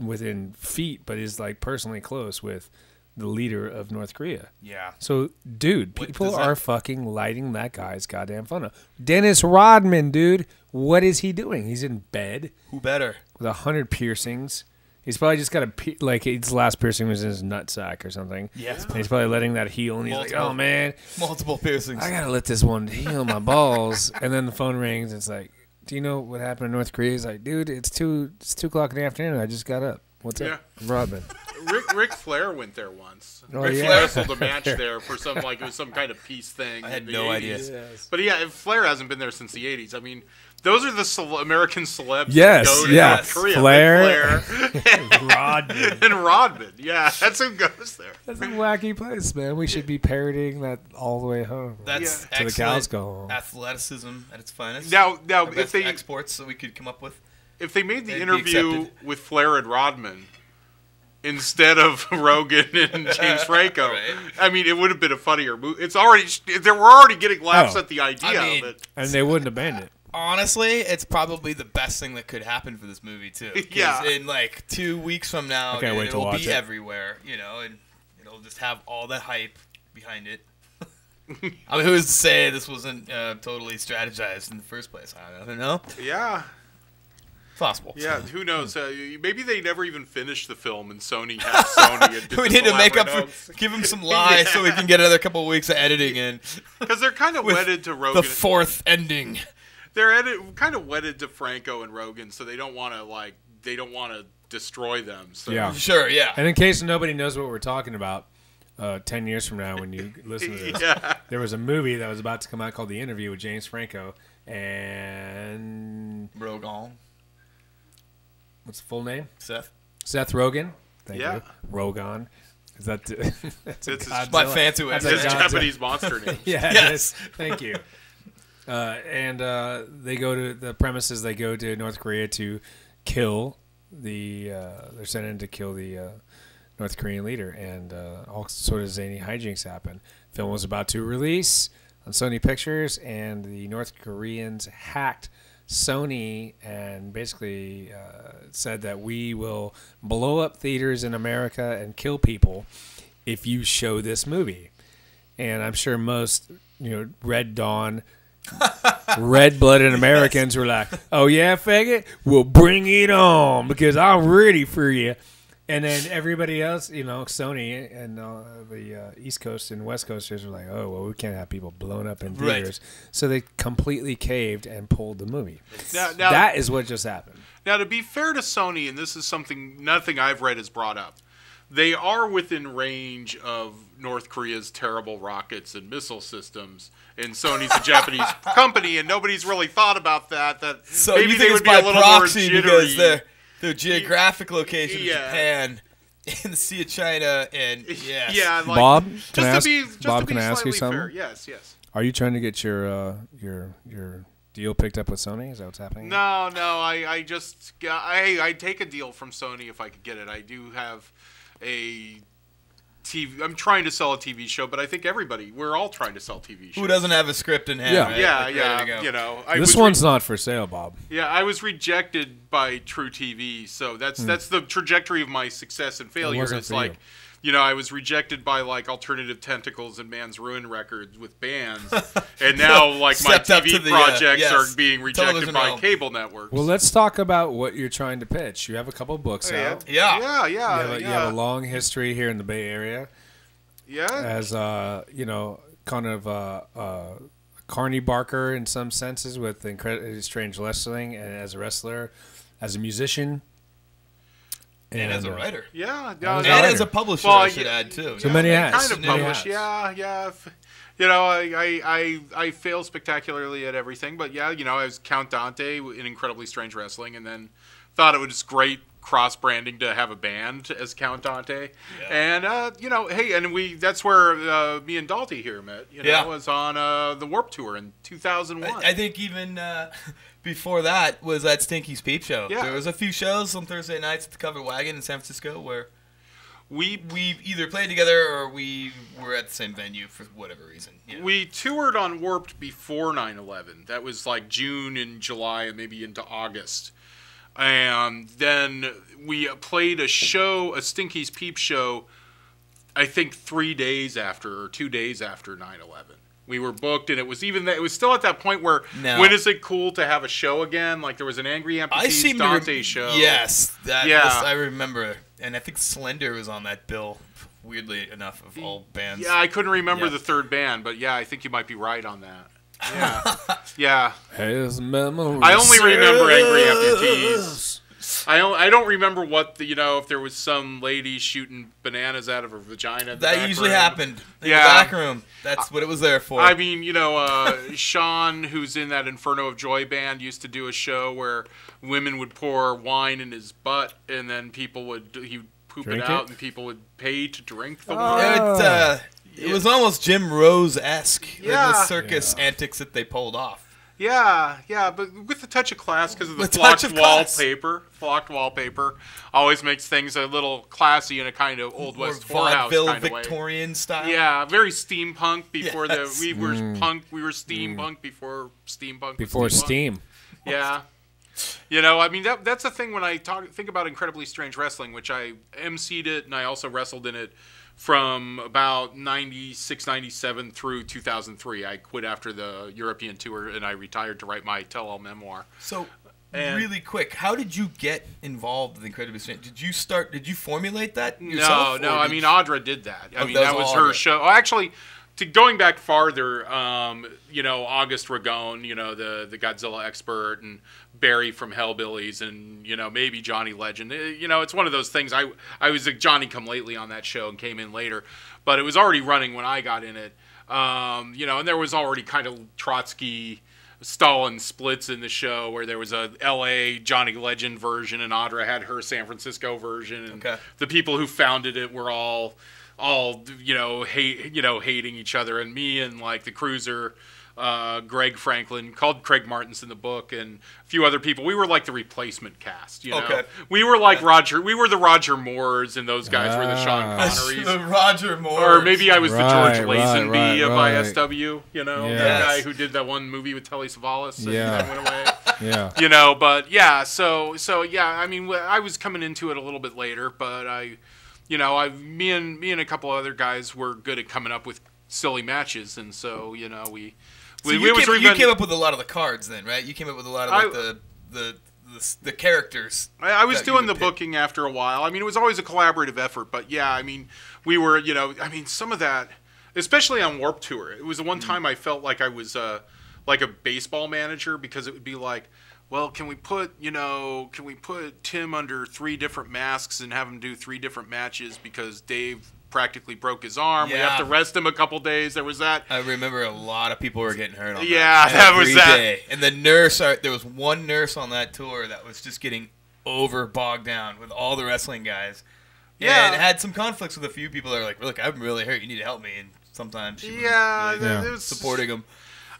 within feet, but is like personally close with the leader of North Korea. Yeah. So, dude, people are fucking lighting that guy's goddamn phone up. Dennis Rodman, dude, what is he doing? He's in bed. Who better? With 100 piercings. He's probably just got his last piercing was in his nutsack or something. Yes. And he's probably letting that heal, and he's like, oh, man. Multiple piercings. I got to let this one heal my balls. And then the phone rings, and it's like, do you know what happened in North Korea? He's like, dude, it's 2 o'clock in the afternoon. I just got up. What's up? Rodman. Ric Flair went there once. Oh, Ric Flair wrestled a match there for it was some kind of peace thing. I had no idea. Yes. But yeah, Flair hasn't been there since the 80s. I mean, those are the American celebs yes, that go to yes. North Korea. Flair and Rodman. And Rodman. Yeah, that's who goes there. That's a wacky place, man. We should be parodying that all the way home. That's to the cows go home. Athleticism at its finest. Now if they exports that we could come up with. If they made the interview with Flair and Rodman instead of Rogan and James Franco, right. I mean, it would have been a funnier movie. They were already getting laughs at the idea of it, and they wouldn't have banned it. Honestly, it's probably the best thing that could happen for this movie too. Yeah. In like 2 weeks from now, it'll be everywhere, and it'll just have all the hype behind it. I mean, who's to say this wasn't totally strategized in the first place? I don't know. Yeah. Possible. Yeah, who knows? Maybe they never even finished the film, and Sony had Sony. And did we need to make up for, give him some lies so we can get another couple of weeks of editing in. Because they're kind of wedded to Rogen. The fourth ending. They're kind of wedded to Franco and Rogen, so they don't want to destroy them. So. Yeah, sure, yeah. And in case nobody knows what we're talking about, 10 years from now, when you listen to this, there was a movie that was about to come out called The Interview with James Franco and Rogen. What's the full name? Seth Rogen. Thank you. Rogen. Is that that's my fancy way. That's his Japanese monster name. Yes. Thank you. And they go to the premises. They go to North Korea to kill they're sent in to kill the North Korean leader, and all sort of zany hijinks happen. Film was about to release on Sony Pictures, and the North Koreans hacked Sony and basically said that we will blow up theaters in America and kill people if you show this movie. And I'm sure most, Red Dawn, red-blooded Americans were like, "Oh yeah, faggot, we'll bring it on because I'm ready for you." And then everybody else, Sony and the East Coast and West Coasters were like, "Oh, well, we can't have people blown up in theaters." Right. So they completely caved and pulled the movie. Now, that is what just happened. Now, to be fair to Sony, and this is nothing I've read has brought up, they are within range of North Korea's terrible rockets and missile systems, and Sony's a Japanese company, and nobody's really thought about that. So maybe you think they would it's be by a little proxy more jittery. Because their geographic location is Japan, in the Sea of China, and like, Bob, can I ask you something? Fair. Yes. Are you trying to get your deal picked up with Sony? Is that what's happening? No. I take a deal from Sony if I could get it. I do have a TV. I'm trying to sell a TV show, but I think we're all trying to sell TV shows. Who doesn't have a script in hand? Yeah. This one's not for sale, Bob. Yeah, I was rejected by True TV, so that's the trajectory of my success and failure. It's like, I was rejected by Alternative Tentacles and Man's Ruin Records with bands, and now my TV projects are being rejected by cable networks. Well, let's talk about what you're trying to pitch. You have a couple books out. Yeah. You have a long history here in the Bay Area. Yeah. As kind of Carney Barker in some senses with strange wrestling, and as a wrestler, as a musician. And as a writer. Yeah. And as a publisher, I should add, too. So many hats. Kind of published, yeah. I fail spectacularly at everything, but I was Count Dante in Incredibly Strange Wrestling, and then thought it was great cross-branding to have a band as Count Dante. Yeah. And, that's where me and Dante here met. Was on the Warped Tour in 2001. I think even... before that was at Stinky's Peep Show. Yeah. There was a few shows on Thursday nights at the Covered Wagon in San Francisco where we either played together or we were at the same venue for whatever reason. We toured on Warped before 9/11. That was June and July and maybe into August. And then we played a Stinky's Peep Show, I think 3 days after or 2 days after 9/11. We were booked, and it was still at that point where when is it cool to have a show again? There was an Angry Amputees Dante show. Yes, I remember, and I think Slender was on that bill. Weirdly enough, of all bands. Yeah, I couldn't remember the third band, but I think you might be right on that. Yeah. His memory. I only remember Angry Amputees. I don't remember what if there was some lady shooting bananas out of her vagina. That usually happened in the back room. That's what it was there for. I mean, Sean, who's in that Inferno of Joy band, used to do a show where women would pour wine in his butt, and then he would poop it out, and people would pay to drink the wine. It was almost Jim Rose-esque, the circus antics that they pulled off. Yeah, but with a touch of class because of the flocked wallpaper. Flocked wallpaper always makes things a little classy in a kind of old West whorehouse kind of Victorian way. style. Yeah, very steampunk before we were steampunk before steampunk. Before steam. Yeah. You know, I mean that's the thing when I think about Incredibly Strange Wrestling, which I emceed it and I also wrestled in it from about 96, 97 through 2003. I quit after the European tour and I retired to write my tell-all memoir. So, really quick, how did you get involved with Incredibly Strange? Did you formulate that yourself? No, I mean, Audra did that. I mean, that was her show. Oh, actually, going back farther, August Ragone, the Godzilla expert, and Barry from Hellbillies, and, maybe Johnny Legend. It's one of those things. I was a Johnny-come-lately on that show and came in later, but it was already running when I got in it. And there was already kind of Trotsky, Stalin splits in the show where there was a L.A. Johnny Legend version and Audra had her San Francisco version. And the people who founded it were all hating each other, and me and like the cruiser Greg Franklin, called Craig Martins in the book, and a few other people, we were like the replacement cast, we were like we were the Roger Moores, and those guys were the Sean Connerys, the Roger Moores, or maybe I was the George Lazenby of ISW, the guy who did that one movie with Telly Savalas and then went away. I mean, I was coming into it a little bit later, but me and a couple other guys were good at coming up with silly matches, and so you came up with a lot of the cards then, right? You came up with a lot of the characters. I was doing the booking after a while. I mean, it was always a collaborative effort, but yeah, I mean, we were, some of that, especially on Warped Tour. It was the one time I felt like I was like a baseball manager, because it would be like, well, can we put Tim under 3 different masks and have him do 3 different matches because Dave practically broke his arm. Yeah. We have to rest him a couple days. There was that. I remember a lot of people were getting hurt on that. Yeah, that was that. Day. And the nurse, there was one nurse on that tour that was just getting bogged down with all the wrestling guys. Yeah. And had some conflicts with a few people that were like, look, I'm really hurt. You need to help me. And sometimes she was supporting them.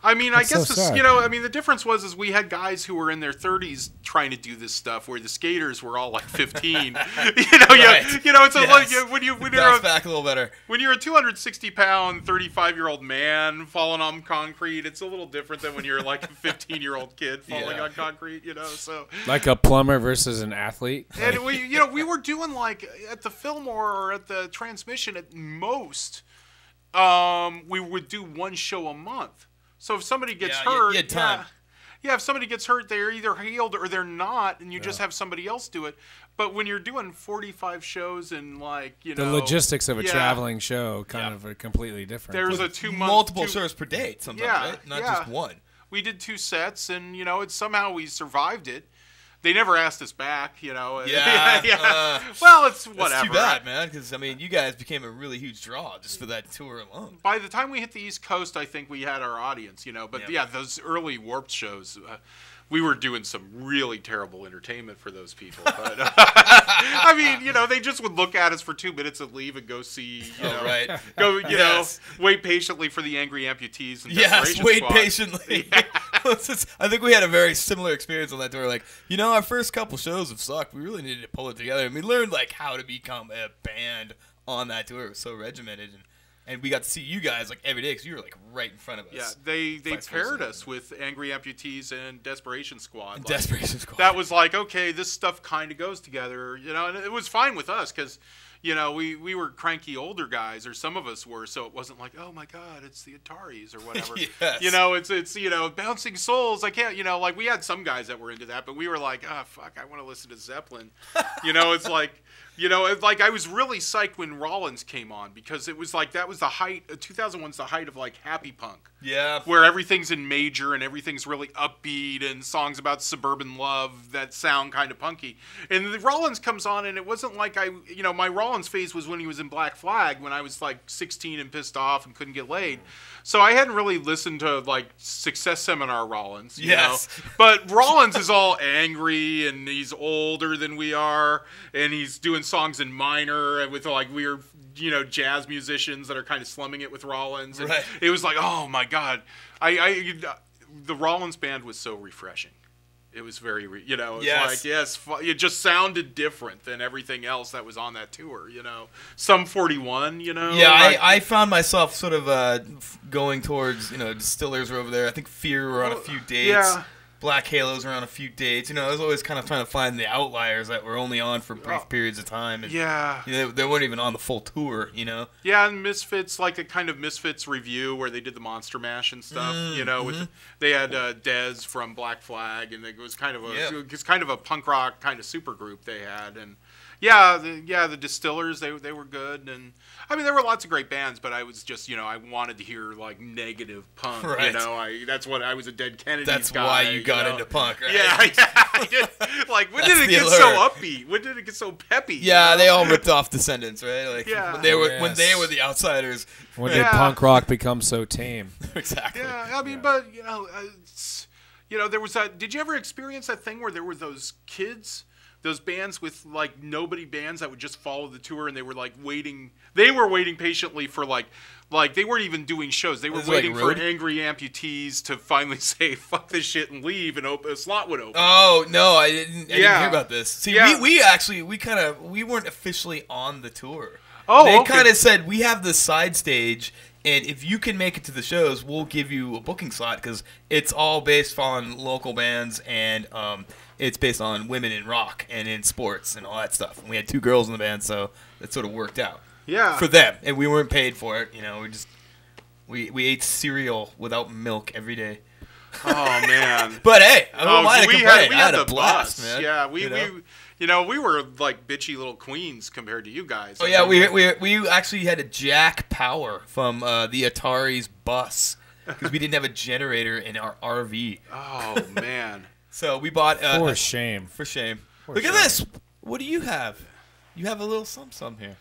I mean, I guess the difference was we had guys who were in their 30s trying to do this stuff, where the skaters were all like 15. It's like when you're back a little better. When you're a 260-pound, 35-year-old man falling on concrete, it's a little different than when you're like a 15-year-old kid falling on concrete. So like a plumber versus an athlete. And we were doing like at the Fillmore or at the Transmission at most, we would do one show a month. So if somebody gets hurt, if somebody gets hurt, they're either healed or they're not, and you just have somebody else do it. But when you're doing 45 shows and the logistics of a traveling show kind of are completely different. There's a 2-month multiple shows per day sometimes, right? Not just one. We did 2 sets, and somehow we survived it. They never asked us back, Well, it's whatever. It's too bad, man, because, you guys became a really huge draw just for that tour alone. By the time we hit the East Coast, I think we had our audience, But, those early Warped shows, we were doing some really terrible entertainment for those people. But, they just would look at us for 2 minutes and leave and go see, wait patiently for the Angry Amputees and Desperation wait Squad. Patiently. Yeah. I think we had a very similar experience on that tour. Like, our first couple shows have sucked. We really needed to pull it together. And we learned, how to become a band on that tour. It was so regimented. And we got to see you guys, every day because you were, right in front of us. Yeah, they paired us with Angry Amputees and Desperation Squad. Desperation Squad. That was okay, this stuff kind of goes together, and it was fine with us because, we were cranky older guys, or some of us were, so it wasn't like, oh my God, it's the Ataris or whatever. Yes. It's Bouncing Souls. I can't, we had some guys that were into that, but we were like, oh, fuck, I want to listen to Zeppelin. It's like... I was really psyched when Rollins came on, because it was that was the height. 2001's the height of happy punk. Yeah. Where everything's in major and everything's really upbeat and songs about suburban love that sound kind of punky. And the Rollins comes on, and it wasn't like my Rollins phase was when he was in Black Flag, when I was 16 and pissed off and couldn't get laid. So I hadn't really listened to Success Seminar Rollins. You know? But Rollins is all angry, and he's older than we are, and he's doing songs in minor and with weird jazz musicians that are kind of slumming it with Rollins, and it was oh my God, the Rollins band was so refreshing. It was very, you know, it was yes. it just sounded different than everything else that was on that tour, you know. Sum 41, you know. Yeah, I found myself sort of going towards, you know, Distillers were over there. I think Fear were on a few dates. Yeah. Black Halos were on a few dates. You know, I was always kind of trying to find the outliers that were only on for brief periods of time. And, yeah. You know, they weren't even on the full tour, you know. Yeah, and Misfits, like a kind of Misfits review where they did the Monster Mash and stuff. You know, they had Dez from Black Flag, and it was kind of a punk rock kind of super group they had. And the Distillers, they were good. And I mean, there were lots of great bands, but I was just, you know, I wanted to hear like negative punk. Right. You know, that's what I was a Dead Kennedys guy. That's why you got into punk, right? Yeah, I did. Like, when did it get so upbeat? When did it get so peppy? Yeah, they all ripped off Descendants, right? Like when they were the outsiders. When did punk rock become so tame? Exactly. Yeah, I mean, but you know, there was that. Did you ever experience that thing where there were those kids? Those bands with like nobody bands that would just follow the tour, and they were like waiting. They were waiting patiently for like they weren't even doing shows. They were waiting for angry amputees to finally say "fuck this shit" and leave, and a slot would open. Oh no, I didn't hear about this. See, we weren't officially on the tour. Oh, they kind of said we have the side stage, and if you can make it to the shows, we'll give you a booking slot because it's all based on local bands and it's based on women in rock and in sports and all that stuff. And we had 2 girls in the band, so that sort of worked out. Yeah. For them, and we weren't paid for it. You know, we ate cereal without milk every day. Oh man! But hey, I don't mind to complain. We had a blast, man. Yeah, we were like bitchy little queens compared to you guys. Oh yeah, we actually had to jack power from the Atari's bus because we didn't have a generator in our RV. Oh man! So we bought for shame. Look at this. What do you have? You have a little some here.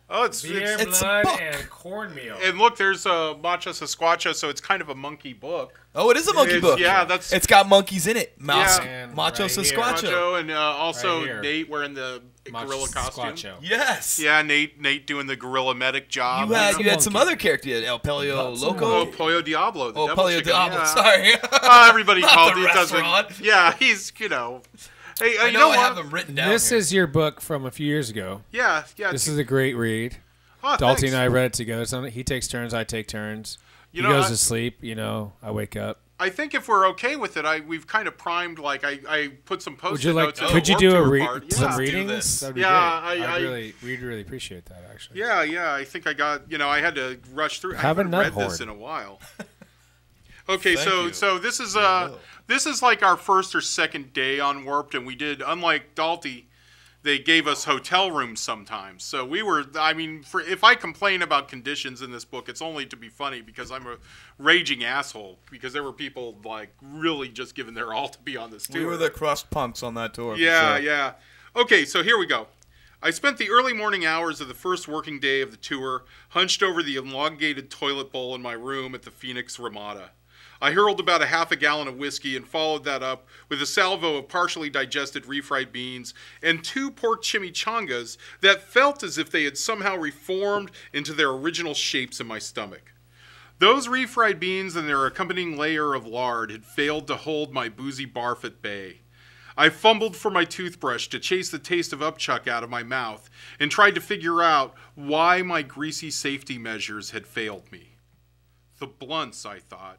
Oh, it's beer, blood, and cornmeal. And look, there's a Macho Sasquatcho, so it's kind of a monkey book. Oh, it is a monkey book. Yeah, it's got monkeys in it. Macho right Sasquatcho. Macho, and also right Nate wearing the gorilla costume. Squatcho. Yes. Yeah, Nate doing the gorilla medic job. You had some other character. You had El Pollo Loco. Oh, Pollo Diablo. The Pollo Diablo. Yeah. Sorry. Everybody called it. Doesn't. Yeah, he's Hey, I know I have them written down. This is your book from a few years ago. Yeah. This is a great read. Oh, Dante and I read it together. He takes turns, I take turns. He goes to sleep, I wake up. I think if we're okay with it, we've kind of primed. Like I put some post-it notes. Could you do some readings? That'd be great. We'd really appreciate that, actually. Yeah. I think I got. I had to rush through. I haven't read this in a while. Okay, so this is like our first or second day on Warped, and we did, unlike Dalty, they gave us hotel rooms sometimes. So we were, if I complain about conditions in this book, it's only to be funny because I'm a raging asshole, because there were people like really just giving their all to be on this tour. We were the crust punks on that tour. Yeah. Okay, so here we go. I spent the early morning hours of the first working day of the tour hunched over the elongated toilet bowl in my room at the Phoenix Ramada. I hurled about a half a gallon of whiskey and followed that up with a salvo of partially digested refried beans and 2 pork chimichangas that felt as if they had somehow reformed into their original shapes in my stomach. Those refried beans and their accompanying layer of lard had failed to hold my boozy barf at bay. I fumbled for my toothbrush to chase the taste of upchuck out of my mouth and tried to figure out why my greasy safety measures had failed me. The blunts, I thought.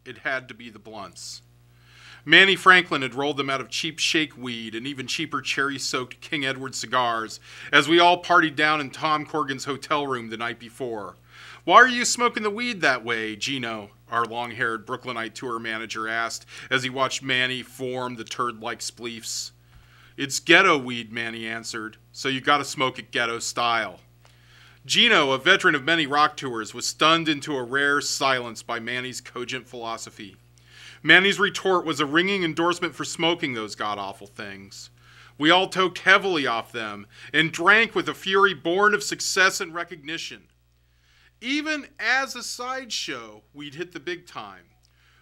It had to be the blunts. Manny Franklin had rolled them out of cheap shake weed and even cheaper cherry-soaked King Edward cigars as we all partied down in Tom Corrigan's hotel room the night before. "Why are you smoking the weed that way, Gino?" our long-haired Brooklynite tour manager asked as he watched Manny form the turd-like spleefs. "It's ghetto weed," Manny answered, "so you gotta smoke it ghetto style." Gino, a veteran of many rock tours, was stunned into a rare silence by Manny's cogent philosophy. Manny's retort was a ringing endorsement for smoking those god-awful things. We all toked heavily off them and drank with a fury born of success and recognition. Even as a sideshow, we'd hit the big time.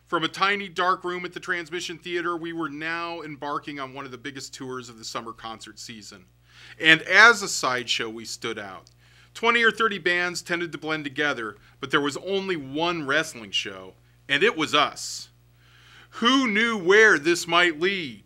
From a tiny dark room at the Transmission Theater, we were now embarking on one of the biggest tours of the summer concert season. And as a sideshow, we stood out. 20 or 30 bands tended to blend together, but there was only one wrestling show, and it was us. Who knew where this might lead?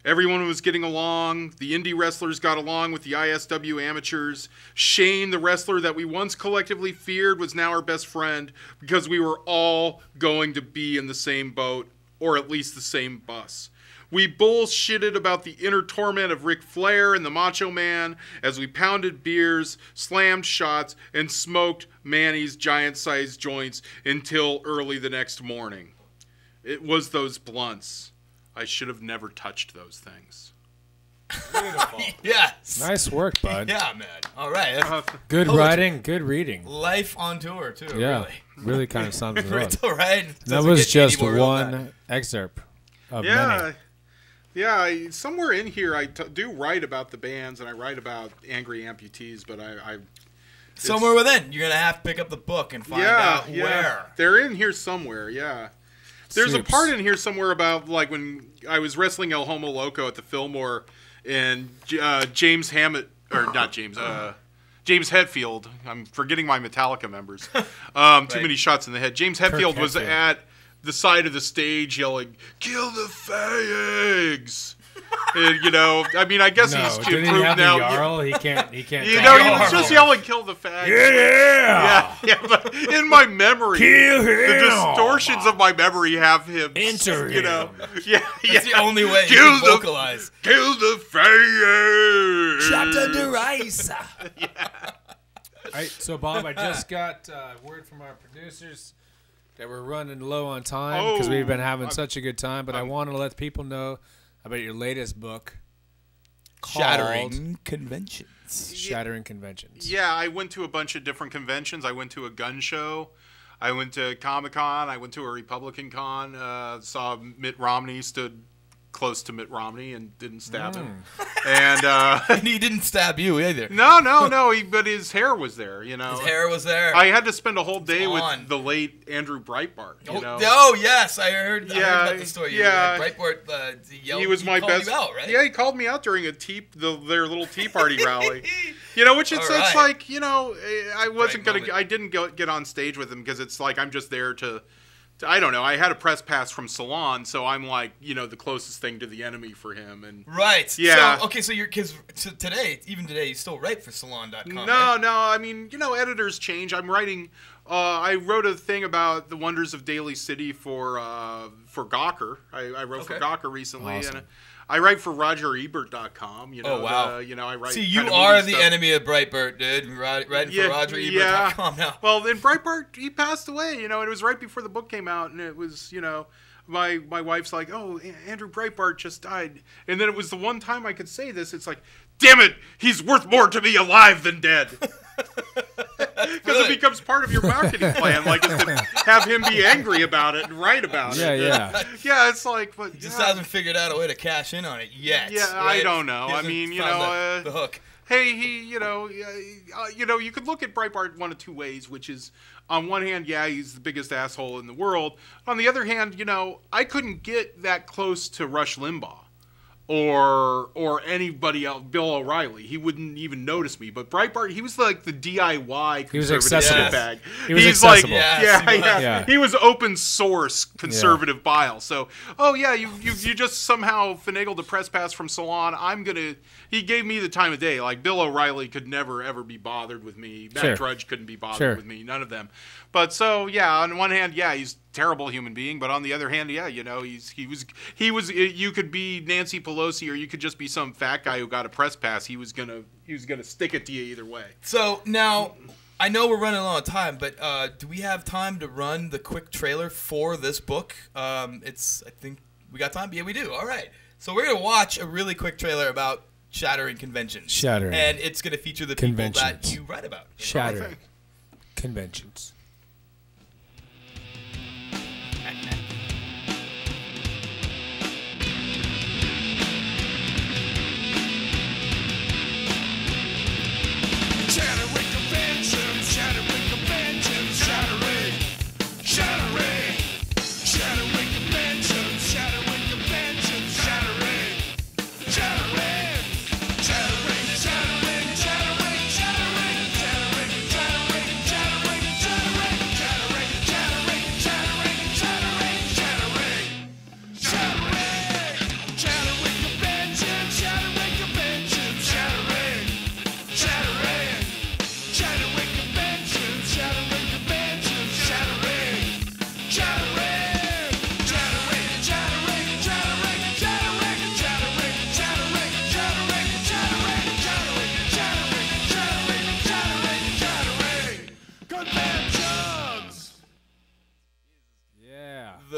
Everyone was getting along. The indie wrestlers got along with the ISW amateurs. Shane, the wrestler that we once collectively feared, was now our best friend because we were all going to be in the same boat, or at least the same bus. We bullshitted about the inner torment of Ric Flair and the Macho Man as we pounded beers, slammed shots, and smoked Manny's giant-sized joints until early the next morning. It was those blunts. I should have never touched those things. Beautiful. Yes. Nice work, bud. Yeah, man. All right. Good writing, good reading. Life on tour, too. Yeah. Really kind of sums it up. It's all right. That was just one excerpt of many. Yeah, somewhere in here I do write about the bands and I write about Angry Amputees, but somewhere within, you're going to have to pick up the book and find out where. They're in here somewhere, yeah. There's a part in here somewhere about like when I was wrestling El Homo Loco at the Fillmore and James Hetfield. I'm forgetting my Metallica members. Too many shots in the head. James Hetfield was at the side of the stage yelling, "Kill the fags!" And, you know, I mean, I guess he's improved now. Jarl? He can't. You know, he was just yelling, "Kill the fags!" Yeah. But in my memory, the distortions of my memory have him. Enter you know, him. That's the only way you can vocalize. Kill the fags! Chapter de rice. All right, so Bob, I just got word from our producers that we're running low on time because we've been having such a good time. But I want to let people know about your latest book, Shattering Conventions. Shattering Conventions. Yeah, I went to a bunch of different conventions. I went to a gun show. I went to Comic-Con. I went to a Republican con. Saw Mitt Romney, stood close to Mitt Romney and didn't stab him. And he didn't stab you either. No. But his hair was there, you know. His hair was there. I had to spend a whole day with the late Andrew Breitbart, you know. Oh, yes. I heard about the story. Yeah. Breitbart, he was my best. You out, right? Yeah, he called me out during their little Tea Party rally. You know, which it's like, you know, I didn't get on stage with him because it's like I'm just there to I don't know. I had a press pass from Salon, so I'm like, you know, the closest thing to the enemy for him. And right. Yeah. So, okay, so today, you still write for Salon.com. No, right? no. I mean, you know, editors change. I'm writing. I wrote a thing about the wonders of Daly City for Gawker. I wrote for Gawker recently, and I write for RogerEbert.com. You know, oh wow. You know, I write. See, you are the enemy of Breitbart, dude. Writing for RogerEbert.com now. Well, then Breitbart, he passed away. You know, it was right before the book came out, and it was, you know, my wife's like, "Oh, Andrew Breitbart just died," and then it was the one time I could say this. It's like, damn it, he's worth more to me alive than dead. Because it becomes part of your marketing plan, like is to have him be angry about it and write about it. Yeah, it's like, but he just hasn't figured out a way to cash in on it yet. Yeah, right? I don't know. I mean, you know, the hook. Hey, you know, you could look at Breitbart one of two ways, which is, on one hand, yeah, he's the biggest asshole in the world. On the other hand, you know, I couldn't get that close to Rush Limbaugh. Or anybody else, Bill O'Reilly. He wouldn't even notice me. But Breitbart, he was like the DIY conservative bag. He was accessible. Like, he was open source conservative bile. So, you just somehow finagled a press pass from Salon. He gave me the time of day. Like, Bill O'Reilly could never, ever be bothered with me. Matt Drudge couldn't be bothered with me. None of them. But so, on one hand, he's a terrible human being. But on the other hand, you know, he was. You could be Nancy Pelosi, or you could just be some fat guy who got a press pass. He was gonna stick it to you either way. So now, I know we're running low on time, but do we have time to run the quick trailer for this book? I think we got time. Yeah, we do. All right. So we're gonna watch a really quick trailer about Shattering Conventions. And it's gonna feature the people that you write about. Shattering Conventions.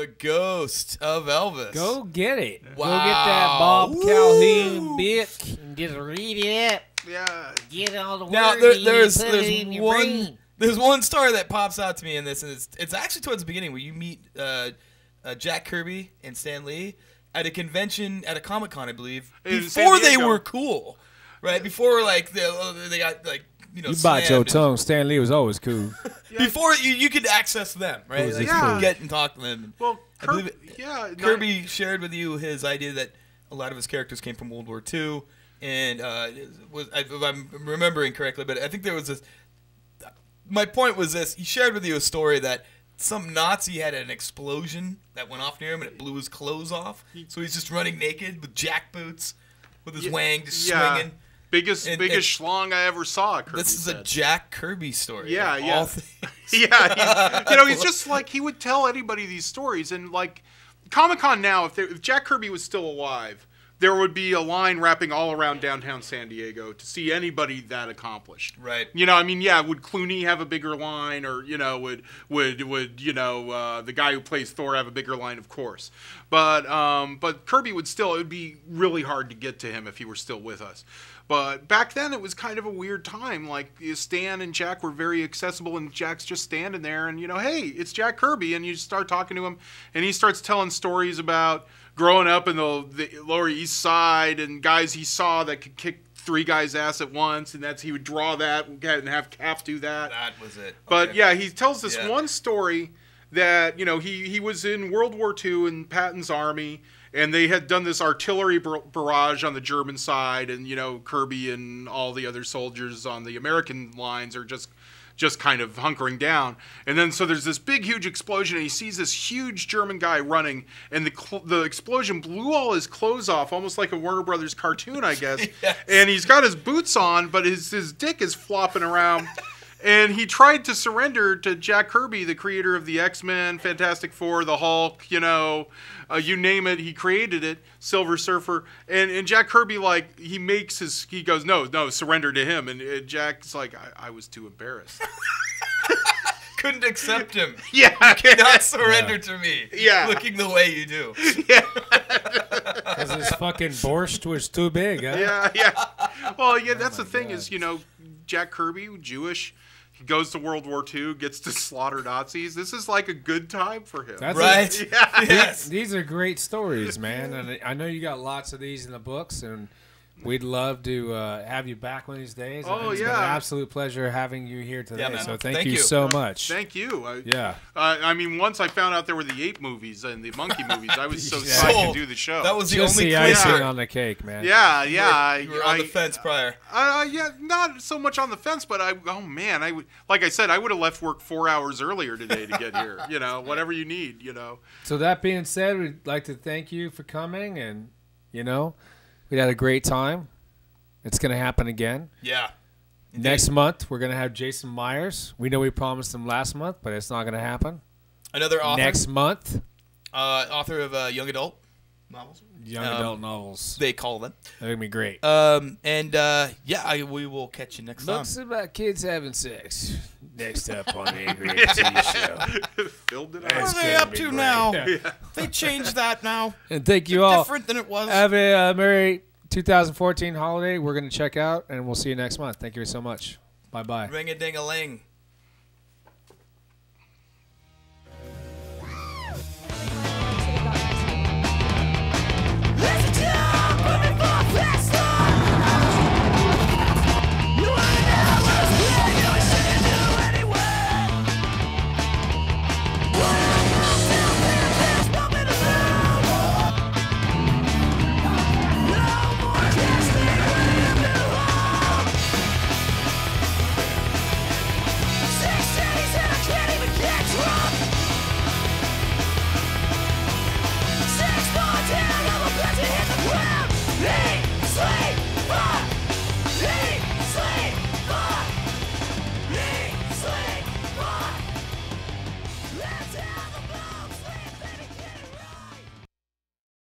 The Ghost of Elvis. Go get it. Wow. Go get that Bob Calhoun book and just read it. Yeah. Get all the words. Now there's one one story that pops out to me in this, and it's actually towards the beginning where you meet Jack Kirby and Stan Lee at a convention at a Comic-Con, I believe, before they were cool, right? Before like they got like you bite your tongue. Stan Lee was always cool. Before you could access them, right? Like, you could get and talk to them. Well, Kirby shared with you his idea that a lot of his characters came from World War II, and if I'm remembering correctly, but I think there was this. My point was this: he shared with you a story that some Nazi had an explosion that went off near him, and it blew his clothes off. So he's just running naked with jack boots, with his wang, just swinging. Biggest schlong I ever saw. Kirby this is a Jack Kirby story. Yeah, like, yeah. All things. Yeah, he's just like, he would tell anybody these stories. And like, Comic-Con now, if Jack Kirby was still alive, there would be a line wrapping all around downtown San Diego to see anybody that accomplished. Right. Would Clooney have a bigger line, or would the guy who plays Thor have a bigger line? Of course, but Kirby would still. It would be really hard to get to him if he were still with us. But back then, it was kind of a weird time. Like, Stan and Jack were very accessible, and Jack's just standing there, and hey, it's Jack Kirby, and you start talking to him, and he starts telling stories about growing up in the Lower East Side and guys he saw that could kick 3 guys' ass at once, and he would draw that and have Cap do that. That was it. But yeah, he tells this one story that he was in World War II in Patton's army, and they had done this artillery barrage on the German side, and Kirby and all the other soldiers on the American lines are just kind of hunkering down. And then so there's this big, huge explosion, and he sees this huge German guy running, and the explosion blew all his clothes off, almost like a Warner Brothers cartoon, I guess. Yes. And he's got his boots on, but his dick is flopping around. And he tried to surrender to Jack Kirby, the creator of the X-Men, Fantastic Four, the Hulk, you name it, he created it, Silver Surfer. And Jack Kirby, he goes, no, surrender to him. And Jack's like, I was too embarrassed. Couldn't accept him. Yeah. You cannot surrender to me. Yeah. Looking the way you do. Yeah. Because his fucking borscht was too big, huh? Yeah. Well, yeah, that's the thing is, Jack Kirby, Jewish, he goes to World War II, gets to slaughter Nazis. This is like a good time for him. That's right? Yeah. Yes. These are great stories, man. And I know you got lots of these in the books, and we'd love to have you back one of these days. Oh, it's been an absolute pleasure having you here today. Yeah, so thank you so much. Thank you. Once I found out there were the ape movies and the monkey movies, I was so psyched to do the show. That was the just only the icing on the cake, man. Yeah. You were on the fence prior. Not so much on the fence, but like I said, I would have left work 4 hours earlier today to get here. Whatever you need. So that being said, we'd like to thank you for coming, and we had a great time. It's going to happen again. Yeah. Indeed. Next month, we're going to have Jason Myers. We know we promised him last month, but it's not going to happen. Another author. Next month. Author of young adult novels. Young adult novels. They call them. They're going to be great. We will catch you next Books time. about kids having sex. Next up on the Angry TV Show. Filled it What out. are they up to now? Yeah. They changed that now. And thank you all. Different than it was. Have a Merry 2014 holiday. We're going to check out, and we'll see you next month. Thank you so much. Bye-bye. Ring-a-ding-a-ling.